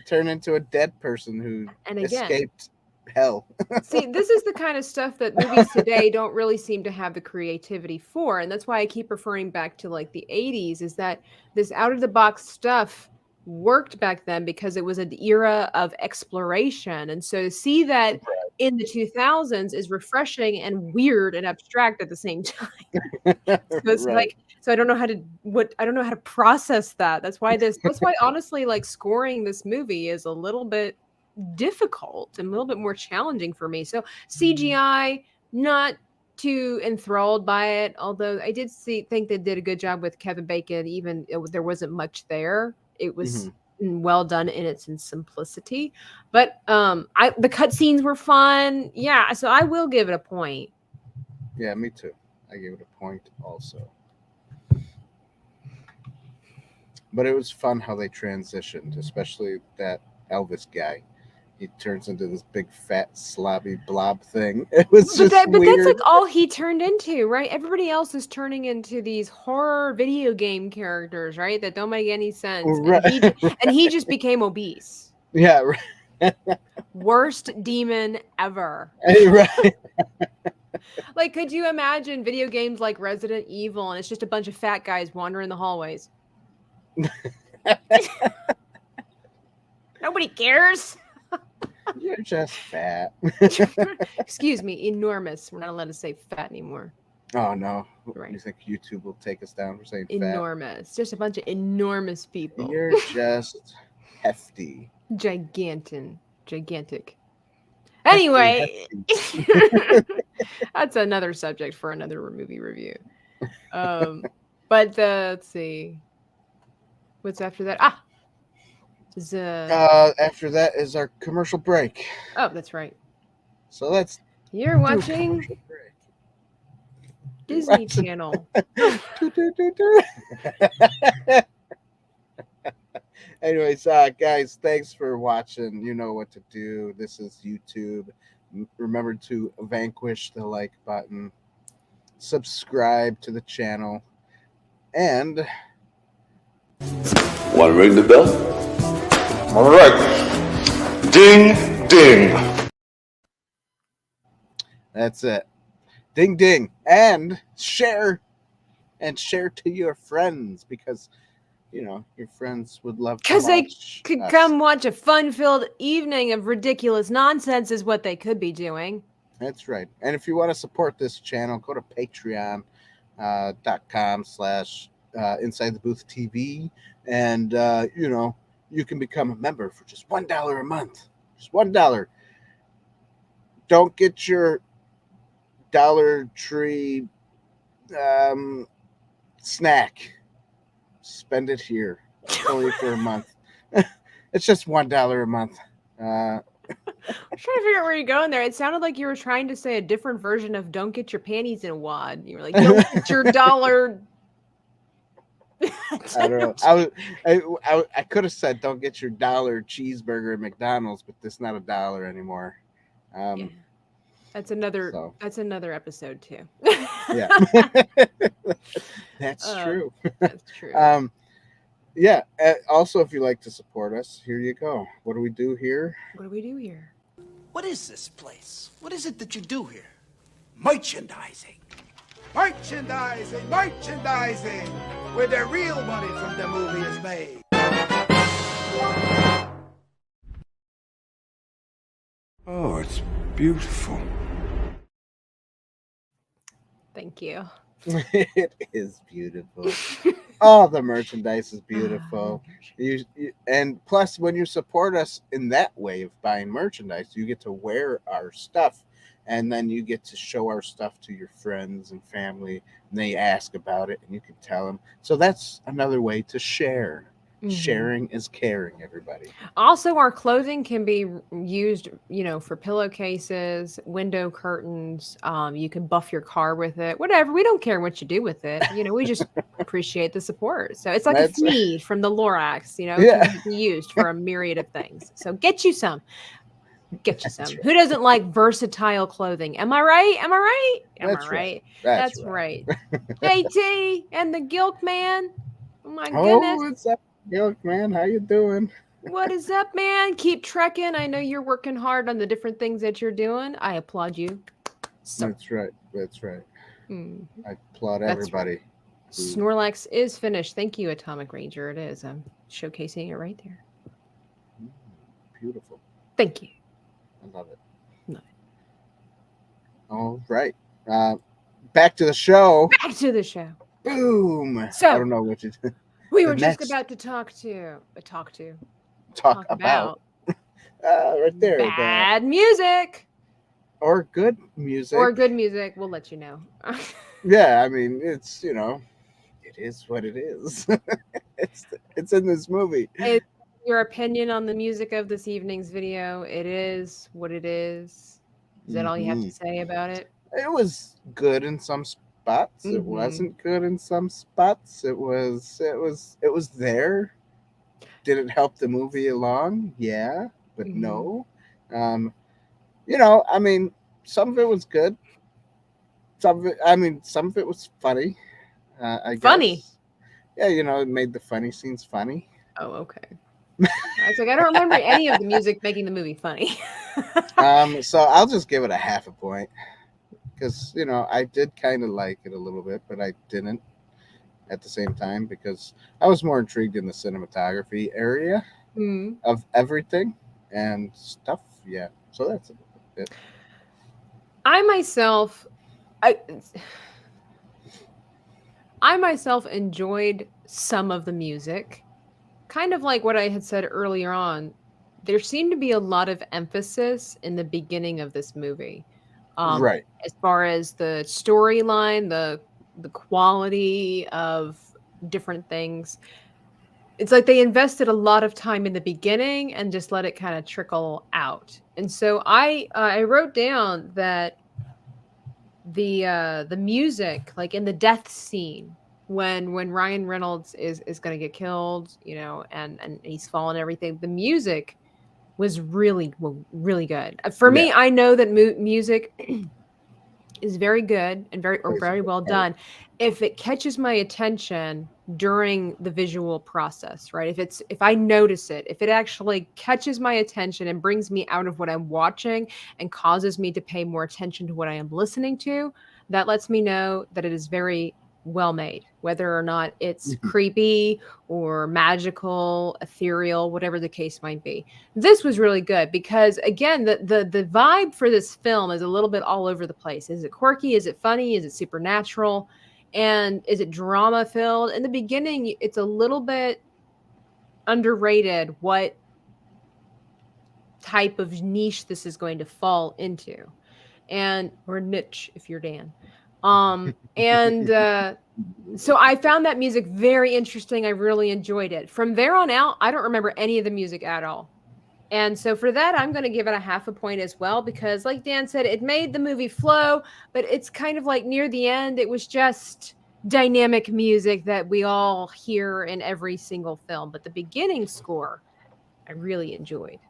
turn into a dead person who escaped hell. See, this is the kind of stuff that movies today don't really seem to have the creativity for, and that's why I keep referring back to like the 80s. Is that this out of the box stuff worked back then because it was an era of exploration, and so to see that in the 2000s is refreshing and weird and abstract at the same time. So it's like, so I don't know how to process that. That's why honestly, like, scoring this movie is a little bit difficult and a little bit more challenging for me. So CGI, not too enthralled by it, although I did think they did a good job with Kevin Bacon. Even there wasn't much there. It was well done in its simplicity, but the cutscenes were fun. Yeah, so I will give it a point. Yeah, me too. I gave it a point also. But it was fun how they transitioned, especially that Elvis guy. He turns into this big fat slobby blob thing. It was weird. But that's like all he turned into, right? Everybody else is turning into these horror video game characters, right? That don't make any sense. Right. And he just became obese. Yeah. Right. Worst demon ever. Right. Like, could you imagine video games like Resident Evil and it's just a bunch of fat guys wandering the hallways? Nobody cares. You're just fat. Excuse me, enormous. We're not allowed to say fat anymore. Oh, no. Right. You think YouTube will take us down for saying enormous. fat? Enormous. Just a bunch of enormous people. You're just hefty. Gigantic. Anyway, that's another subject for another movie review. But let's see. What's after that? After that is our commercial break. Oh, that's right. So you're watching Disney Channel. Anyways, guys, thanks for watching. You know what to do. This is YouTube. remember to vanquish the like button, subscribe to the channel, and want to ring the bell? All right. Ding, ding. That's it. Ding, ding. And share to your friends, because your friends would love to watch. Because they could come watch a fun-filled evening of ridiculous nonsense is what they could be doing. That's right. And if you want to support this channel, go to patreon.com/InsideTheBoothTV, and you can become a member for just $1 a month. Just $1. Don't get your Dollar Tree snack. Spend it here. Only for a month. It's just $1 a month. I'm trying to figure out where you're going there. It sounded like you were trying to say a different version of "Don't get your panties in a wad." You were like, "Don't get your dollar." I don't know. I could have said, "Don't get your $1 cheeseburger at McDonald's," but that's not $1 anymore. Yeah. That's another episode too. Yeah. That's true. That's true. Yeah. Also, if you like to support us, here you go. What do we do here? What is this place? What is it that you do here? Merchandising. Merchandising, merchandising, where the real money from the movie is made. Oh, it's beautiful. Thank you. It is beautiful. All the merchandise is beautiful. And plus, when you support us in that way of buying merchandise, you get to wear our stuff, and then you get to show our stuff to your friends and family, and they ask about it, and you can tell them. So that's another way to share. Mm-hmm. Sharing is caring, everybody. Also, our clothing can be used, for pillowcases, window curtains. You can buff your car with it, whatever. We don't care what you do with it. We just appreciate the support. So it's like a feed from the Lorax, Yeah. Can be used for a myriad of things. So get you some. Right. Who doesn't like versatile clothing? Am I right? Am I right? That's right. JT and the GilkMan. Oh my goodness. What's up, GilkMan? How you doing? What is up, man? Keep trekking. I know you're working hard on the different things that you're doing. I applaud you. That's right. I applaud everybody. Right. Snorlax is finished. Thank you, Atomic Ranger. It is. I'm showcasing it right there. Beautiful. Thank you. I love it. All right. Back to the show. Boom. So, I don't know what you did. We were just about to talk about right there. Bad music. Or good music. We'll let you know. Yeah, I mean, it's, it is what it is. It's in this movie. Your opinion on the music of this evening's video. It is what it is. Is that all you have to say about it? It was good in some spots. It wasn't good in some spots. It was there. Did it help the movie along? Yeah, but no. I mean, some of it was good. Some of it was funny. I guess. Funny? Yeah, it made the funny scenes funny. Oh, okay. I was like, I don't remember any of the music making the movie funny. So I'll just give it a half a point. Because, I did kind of like it a little bit, but I didn't at the same time, because I was more intrigued in the cinematography area of everything and stuff. Yeah. So that's it. I myself enjoyed some of the music. Kind of like what I had said earlier on, there seemed to be a lot of emphasis in the beginning of this movie. Right. As far as the storyline, the quality of different things. It's like they invested a lot of time in the beginning and just let it kind of trickle out. And so I wrote down that the music, like in the death scene, when Ryan Reynolds is going to get killed, and he's fallen and everything, the music was really good. For me, I know that music is very good and very well done if it catches my attention during the visual process, right? If I notice it, if it actually catches my attention and brings me out of what I'm watching and causes me to pay more attention to what I am listening to, that lets me know that it is very well made, whether or not it's creepy or magical, ethereal, whatever the case might be. This was really good because, again, the vibe for this film is a little bit all over the place. Is it quirky? Is it funny? Is it supernatural? And is it drama filled? In the beginning, it's a little bit underrated what type of niche this is going to fall into, or niche if you're Dan. So I found that music very interesting. I really enjoyed it. From there on out, I don't remember any of the music at all. And so for that, I'm going to give it a 0.5 point as well, because like Dan said, it made the movie flow, but it's kind of like near the end, it was just dynamic music that we all hear in every single film. But the beginning score, I really enjoyed.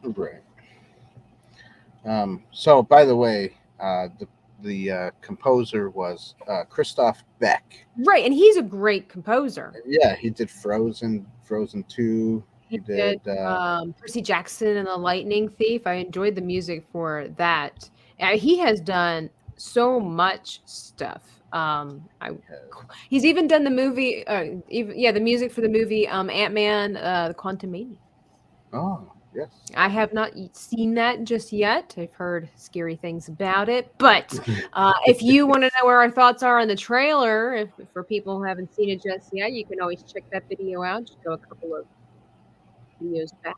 Right. So by the way, the composer was Christoph Beck. Right, and he's a great composer. Yeah, he did Frozen 2. He did Percy Jackson and the Lightning Thief. I enjoyed the music for that. He has done so much stuff. He's even done the movie, the music for the movie Ant-Man, the Quantumania. Oh, yes. I have not seen that just yet. I've heard scary things about it. But if you want to know where our thoughts are on the trailer, for people who haven't seen it just yet, you can always check that video out. Just go a couple of videos back.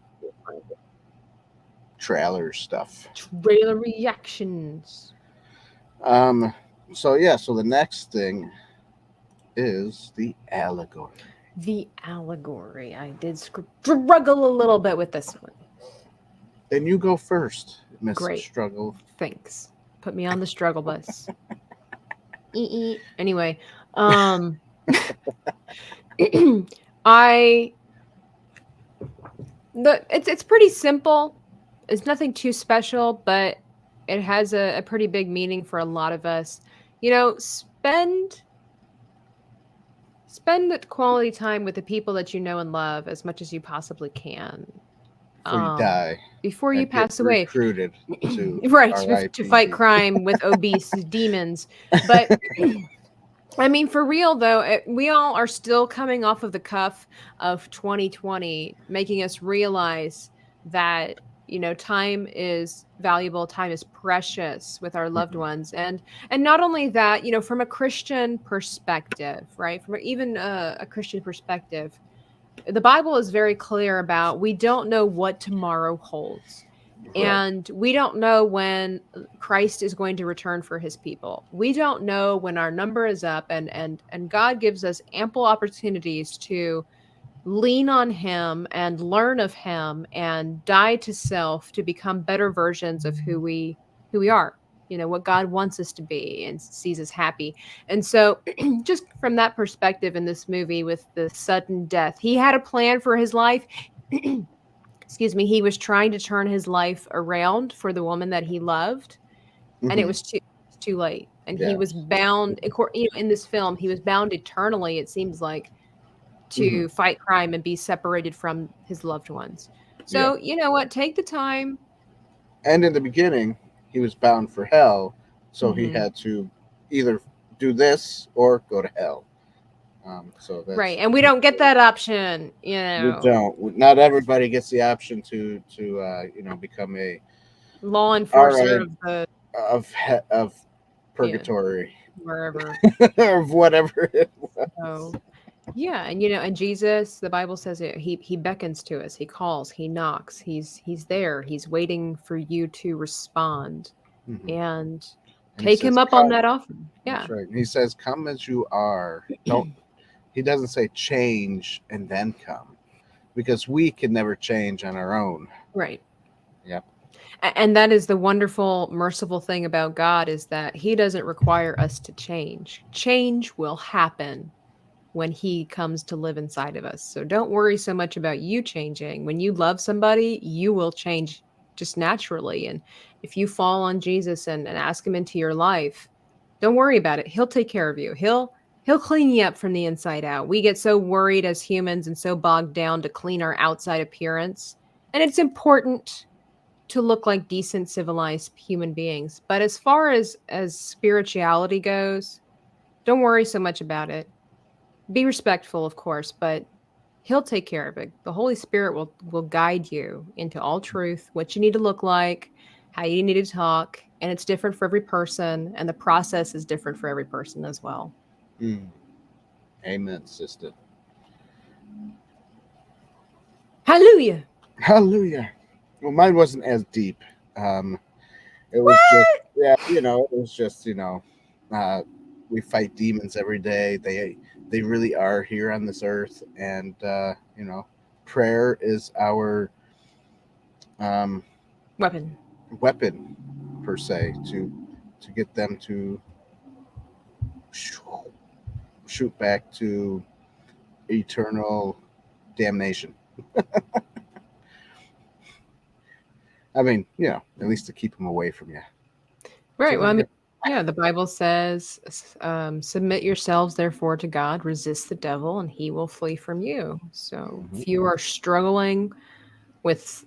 Trailer stuff. Trailer reactions. So the next thing is the allegory. The allegory. I did struggle a little bit with this one. Then you go first, Miss Struggle. Thanks. Put me on the struggle bus. Anyway, it's pretty simple. It's nothing too special, but it has a pretty big meaning for a lot of us. You know, spend quality time with the people that you know and love as much as you possibly can. Before you die. Before you pass away. Recruited to right, to fight crime with obese demons. But I mean, for real though, we all are still coming off of the cuff of 2020, making us realize that, you know, time is valuable, time is precious with our loved ones. And not only that, you know, from a Christian perspective, right? From even a Christian perspective, the Bible is very clear about we don't know what tomorrow holds. Right. And we don't know when Christ is going to return for his people. We don't know when our number is up, and God gives us ample opportunities to lean on him and learn of him and die to self to become better versions of who we are, you know, what God wants us to be and sees us happy. And so just from that perspective in this movie with the sudden death, he had a plan for his life. Excuse me. He was trying to turn his life around for the woman that he loved. And it was too late. And he was bound, you know, in this film, he was bound eternally, it seems like, to fight crime and be separated from his loved ones. So, you know what? Take the time. And in the beginning, he was bound for hell. So he had to either do this or go to hell. So that's, right. And we don't get that option, you know. We don't. Not everybody gets the option to you know, become a law enforcer of purgatory. Wherever. Or whatever it was. So, yeah, and you know, and Jesus, the Bible says it, he beckons to us, he calls, he knocks, he's there, he's waiting for you to respond and take him up on that offer. Yeah. That's right. And he says, come as you are. He doesn't say change and then come, because we can never change on our own. Right. Yep. And that is the wonderful, merciful thing about God, is that he doesn't require us to change. Change will happen when he comes to live inside of us. So don't worry so much about you changing. When you love somebody, you will change just naturally. And if you fall on Jesus and ask him into your life, don't worry about it. He'll take care of you. He'll clean you up from the inside out. We get so worried as humans and so bogged down to clean our outside appearance. And it's important to look like decent, civilized human beings. But as far as spirituality goes, don't worry so much about it. Be respectful, of course, but he'll take care of it. The Holy Spirit will guide you into all truth, what you need to look like, how you need to talk, and it's different for every person, and the process is different for every person as well. Amen, sister. Hallelujah. Hallelujah. Well, mine wasn't as deep. It was just, it was just, we fight demons every day. They really are here on this earth, and prayer is our weapon per se to get them to shoot back to eternal damnation. I mean, at least to keep them away from you. Right. Well, I mean, the Bible says, submit yourselves, therefore, to God, resist the devil, and he will flee from you. So if you are struggling, if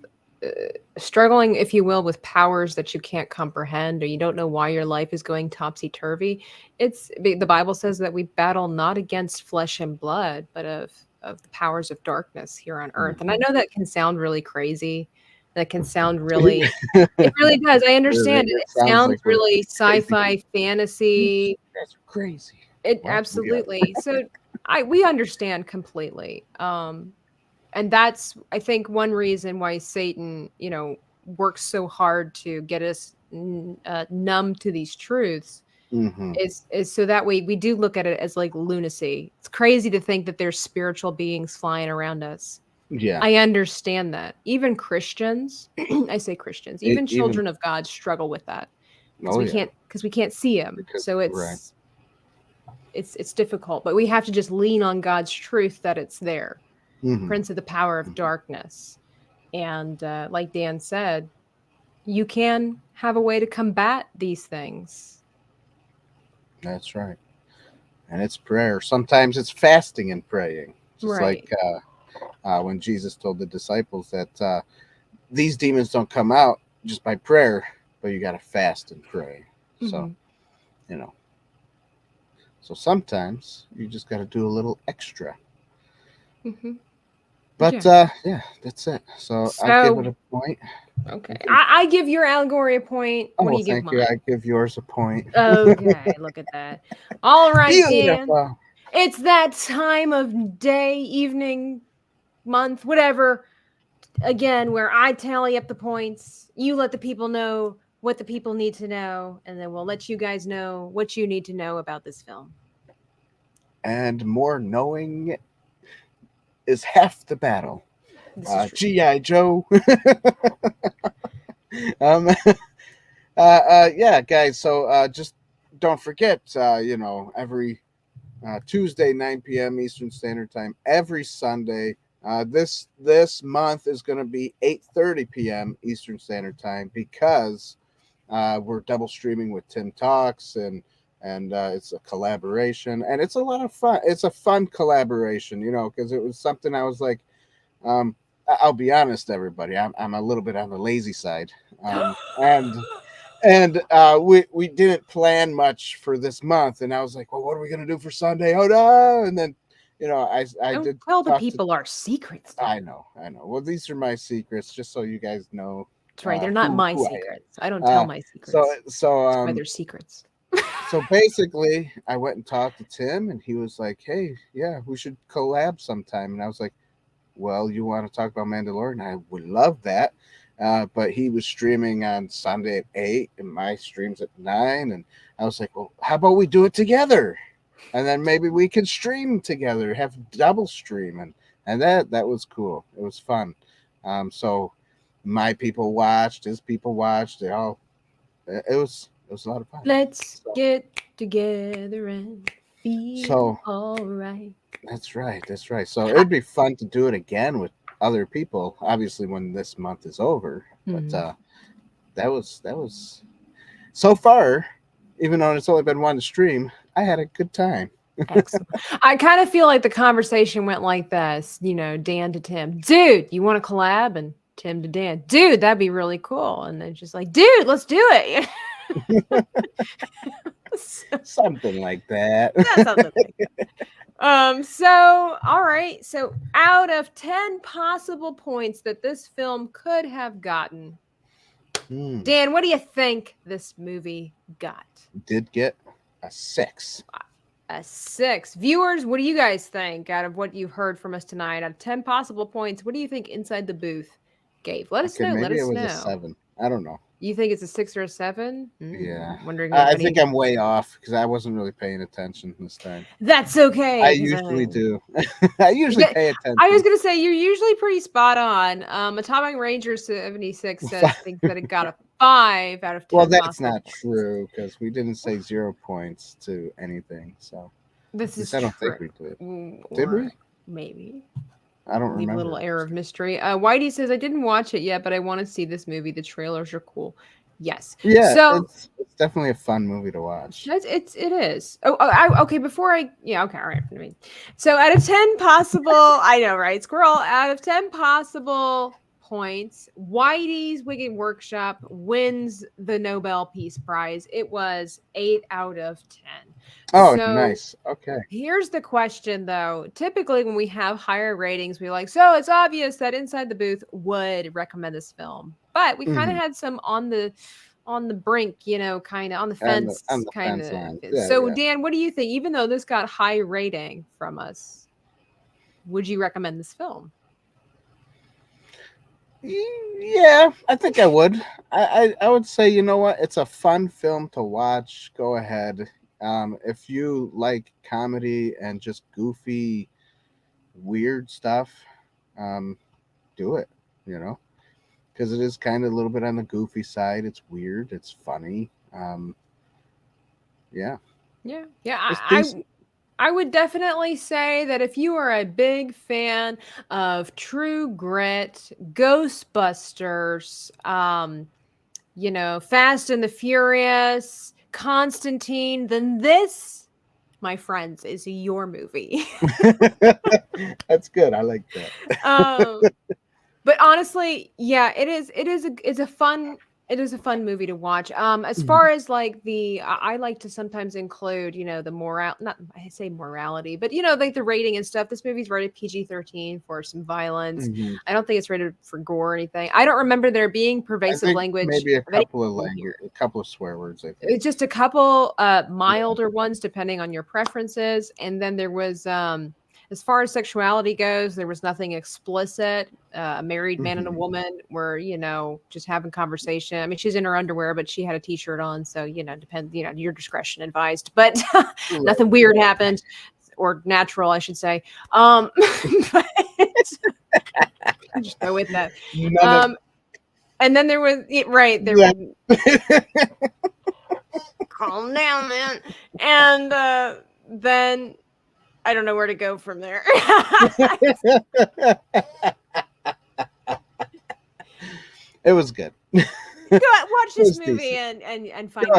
you will, with powers that you can't comprehend, or you don't know why your life is going topsy-turvy, the Bible says that we battle not against flesh and blood, but of the powers of darkness here on earth. And I know that can sound really crazy. That can sound really, it really does. I understand it. It sounds like really sci-fi, fantasy. That's crazy. Absolutely. So we understand completely. And that's, I think, one reason why Satan, works so hard to get us numb to these truths. Is so that way we do look at it as like lunacy. It's crazy to think that there's spiritual beings flying around us. Yeah, I understand that. Even Christians, I say Christians, even children of God struggle with that because we can't see them. So it's difficult, but we have to just lean on God's truth that it's there. Prince of the power of darkness. And like Dan said, you can have a way to combat these things. That's right. And it's prayer. Sometimes it's fasting and praying. Just like when Jesus told the disciples that these demons don't come out just by prayer, but you got to fast and pray. So, so sometimes you just got to do a little extra. But that's it. So I give it a point. Okay. I give your allegory a point. What do you give mine? Thank you. I give yours a point. Okay, look at that. All right, Beautiful. Dan. It's that time of day, evening, month, whatever. Again, where I tally up the points. You let the people know what the people need to know, and then we'll let you guys know what you need to know about this film. And more knowing is half the battle. G.I. Joe. Guys. So just don't forget, every Tuesday, 9 p.m. Eastern Standard Time, every Sunday. This month is going to be 8:30 p.m. Eastern Standard Time because we're double streaming with Tim Talks and it's a collaboration and it's a lot of fun. It's a fun collaboration, because it was something I was like, I'll be honest, everybody, I'm a little bit on the lazy side, and we didn't plan much for this month, and I was like, well, what are we gonna do for Sunday? Oh no! And then I did tell the people our secrets. I know. Well, these are my secrets, just so you guys know. That's right. They're not my secrets. I don't tell my secrets. So that's why they're secrets. So basically, I went and talked to Tim, and he was like, "Hey, yeah, we should collab sometime." And I was like, "Well, you want to talk about Mandalorian? I would love that." But he was streaming on Sunday at 8, and my stream's at 9. And I was like, "Well, how about we do it together? And then maybe we can stream together, have double stream." And that was cool. It was fun. So my people watched, his people watched. It was a lot of fun. Let's get together and feel all right. That's right. That's right. So it'd be fun to do it again with other people, obviously when this month is over. But that was so far, even though it's only been one stream, I had a good time. Excellent. I kind of feel like the conversation went like this, you know, Dan to Tim, dude, you want to collab? And Tim to Dan, dude, that'd be really cool. And then just like, dude, let's do it. Something like that. Yeah, something like that. So all right. So out of 10 possible points that this film could have gotten, Dan, what do you think this movie got? Did get a 6. A 6. Viewers, what do you guys think out of what you've heard from us tonight? Out of 10 possible points, what do you think Inside the Booth gave? Let us know. Maybe Let us it was know. a 7. I don't know. You think it's a 6 or a 7? Yeah. Wondering. I think I'm way off because I wasn't really paying attention this time. That's okay. I usually do. I usually pay attention. I was going to say, you're usually pretty spot on. Atomic Ranger 76 says think that it got a 5 out of 10. Well, that's not true because we didn't say 0 points to anything. So this is I don't think we did. Did we? Maybe. I don't remember. A little air of mystery. Whitey says, I didn't watch it yet, but I want to see this movie. The trailers are cool. Yes. Yeah. So it's definitely a fun movie to watch. It is. Okay. Before I, okay. All right. I mean, so out of 10 possible, I know, right? Squirrel. Out of 10 possible points, Whitey's Wicked Workshop wins the Nobel Peace Prize. It was 8 out of 10. Oh, so, nice. Okay. Here's the question, though. Typically, when we have higher ratings, we like, so it's obvious that Inside the Booth would recommend this film. But we kind of had some on the brink, kind of on the fence. Kind of. Yeah, so, Dan, what do you think? Even though this got high rating from us, would you recommend this film? Yeah, I think I would. I would say, you know what? It's a fun film to watch. Go ahead. If you like comedy and just goofy, weird stuff, do it, because it is kind of a little bit on the goofy side. It's weird. It's funny. Yeah. I would definitely say that if you are a big fan of True Grit, Ghostbusters, Fast and the Furious, Constantine, then this, my friends, is your movie. That's good. I like that. But honestly, yeah, it's a fun movie to watch. As far as like I like to sometimes include, I say morality, but like the rating and stuff. This movie's rated PG-13 for some violence. I don't think it's rated for gore or anything. I don't remember there being pervasive language. Maybe a couple of swear words. I think it's just a couple milder ones depending on your preferences, and then there was. As far as sexuality goes, there was nothing explicit. A married man and a woman were, just having conversation. I mean, she's in her underwear, but she had a t-shirt on. So, depends, your discretion advised. But nothing weird happened, or natural, I should say. But just go with that. And then there was, calm down, man. And then... I don't know where to go from there. It was good. Watch this movie and find out.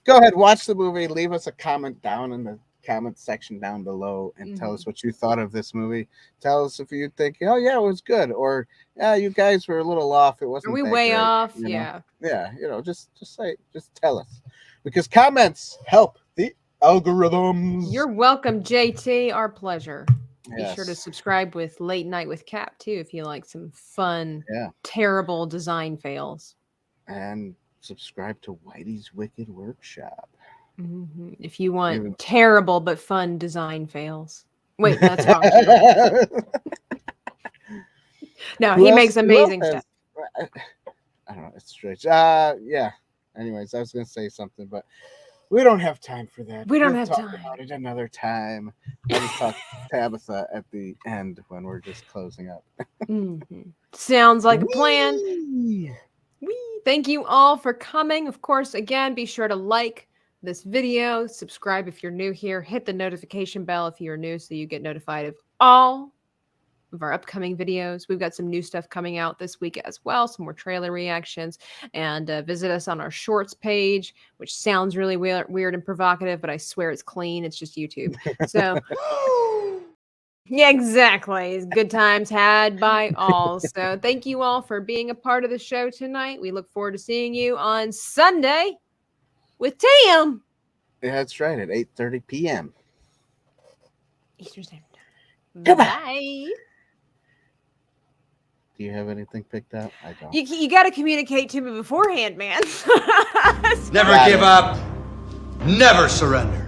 Go ahead, watch the movie. Leave us a comment down in the comment section down below and tell us what you thought of this movie. Tell us if you think, oh yeah, it was good, or yeah, you guys were a little off. It wasn't. Are we that way great, off? Yeah. Just tell us, because comments help the algorithms. You're welcome, JT. Our pleasure. Yes. Be sure to subscribe with Late Night with Cap too if you like some fun, terrible design fails. And subscribe to Whitey's Wicked Workshop. If you want terrible but fun design fails. Wait, that's wrong. No, he makes amazing stuff. I don't know. It's strange. Yeah. Anyways, I was going to say something, but we don't have time for that. We'll have time about it another time. I'll just talk to Tabitha at the end when we're just closing up. Sounds like a plan. Thank you all for coming. Of course, again, be sure to like, this video. Subscribe if you're new here. Hit the notification bell if you're new so you get notified of all of our upcoming videos. We've got some new stuff coming out this week as well, some more trailer reactions, and visit us on our shorts page, which sounds really weird and provocative, but I swear it's clean. It's just YouTube. So yeah, exactly. Good times had by all. So thank you all for being a part of the show tonight. We look forward to seeing you on Sunday with Tim. Yeah, that's right, at 8:30 p.m. Eastern Standard Time. Bye. Do you have anything picked out? I don't. You got to communicate to me beforehand, man. Never give up. Never surrender.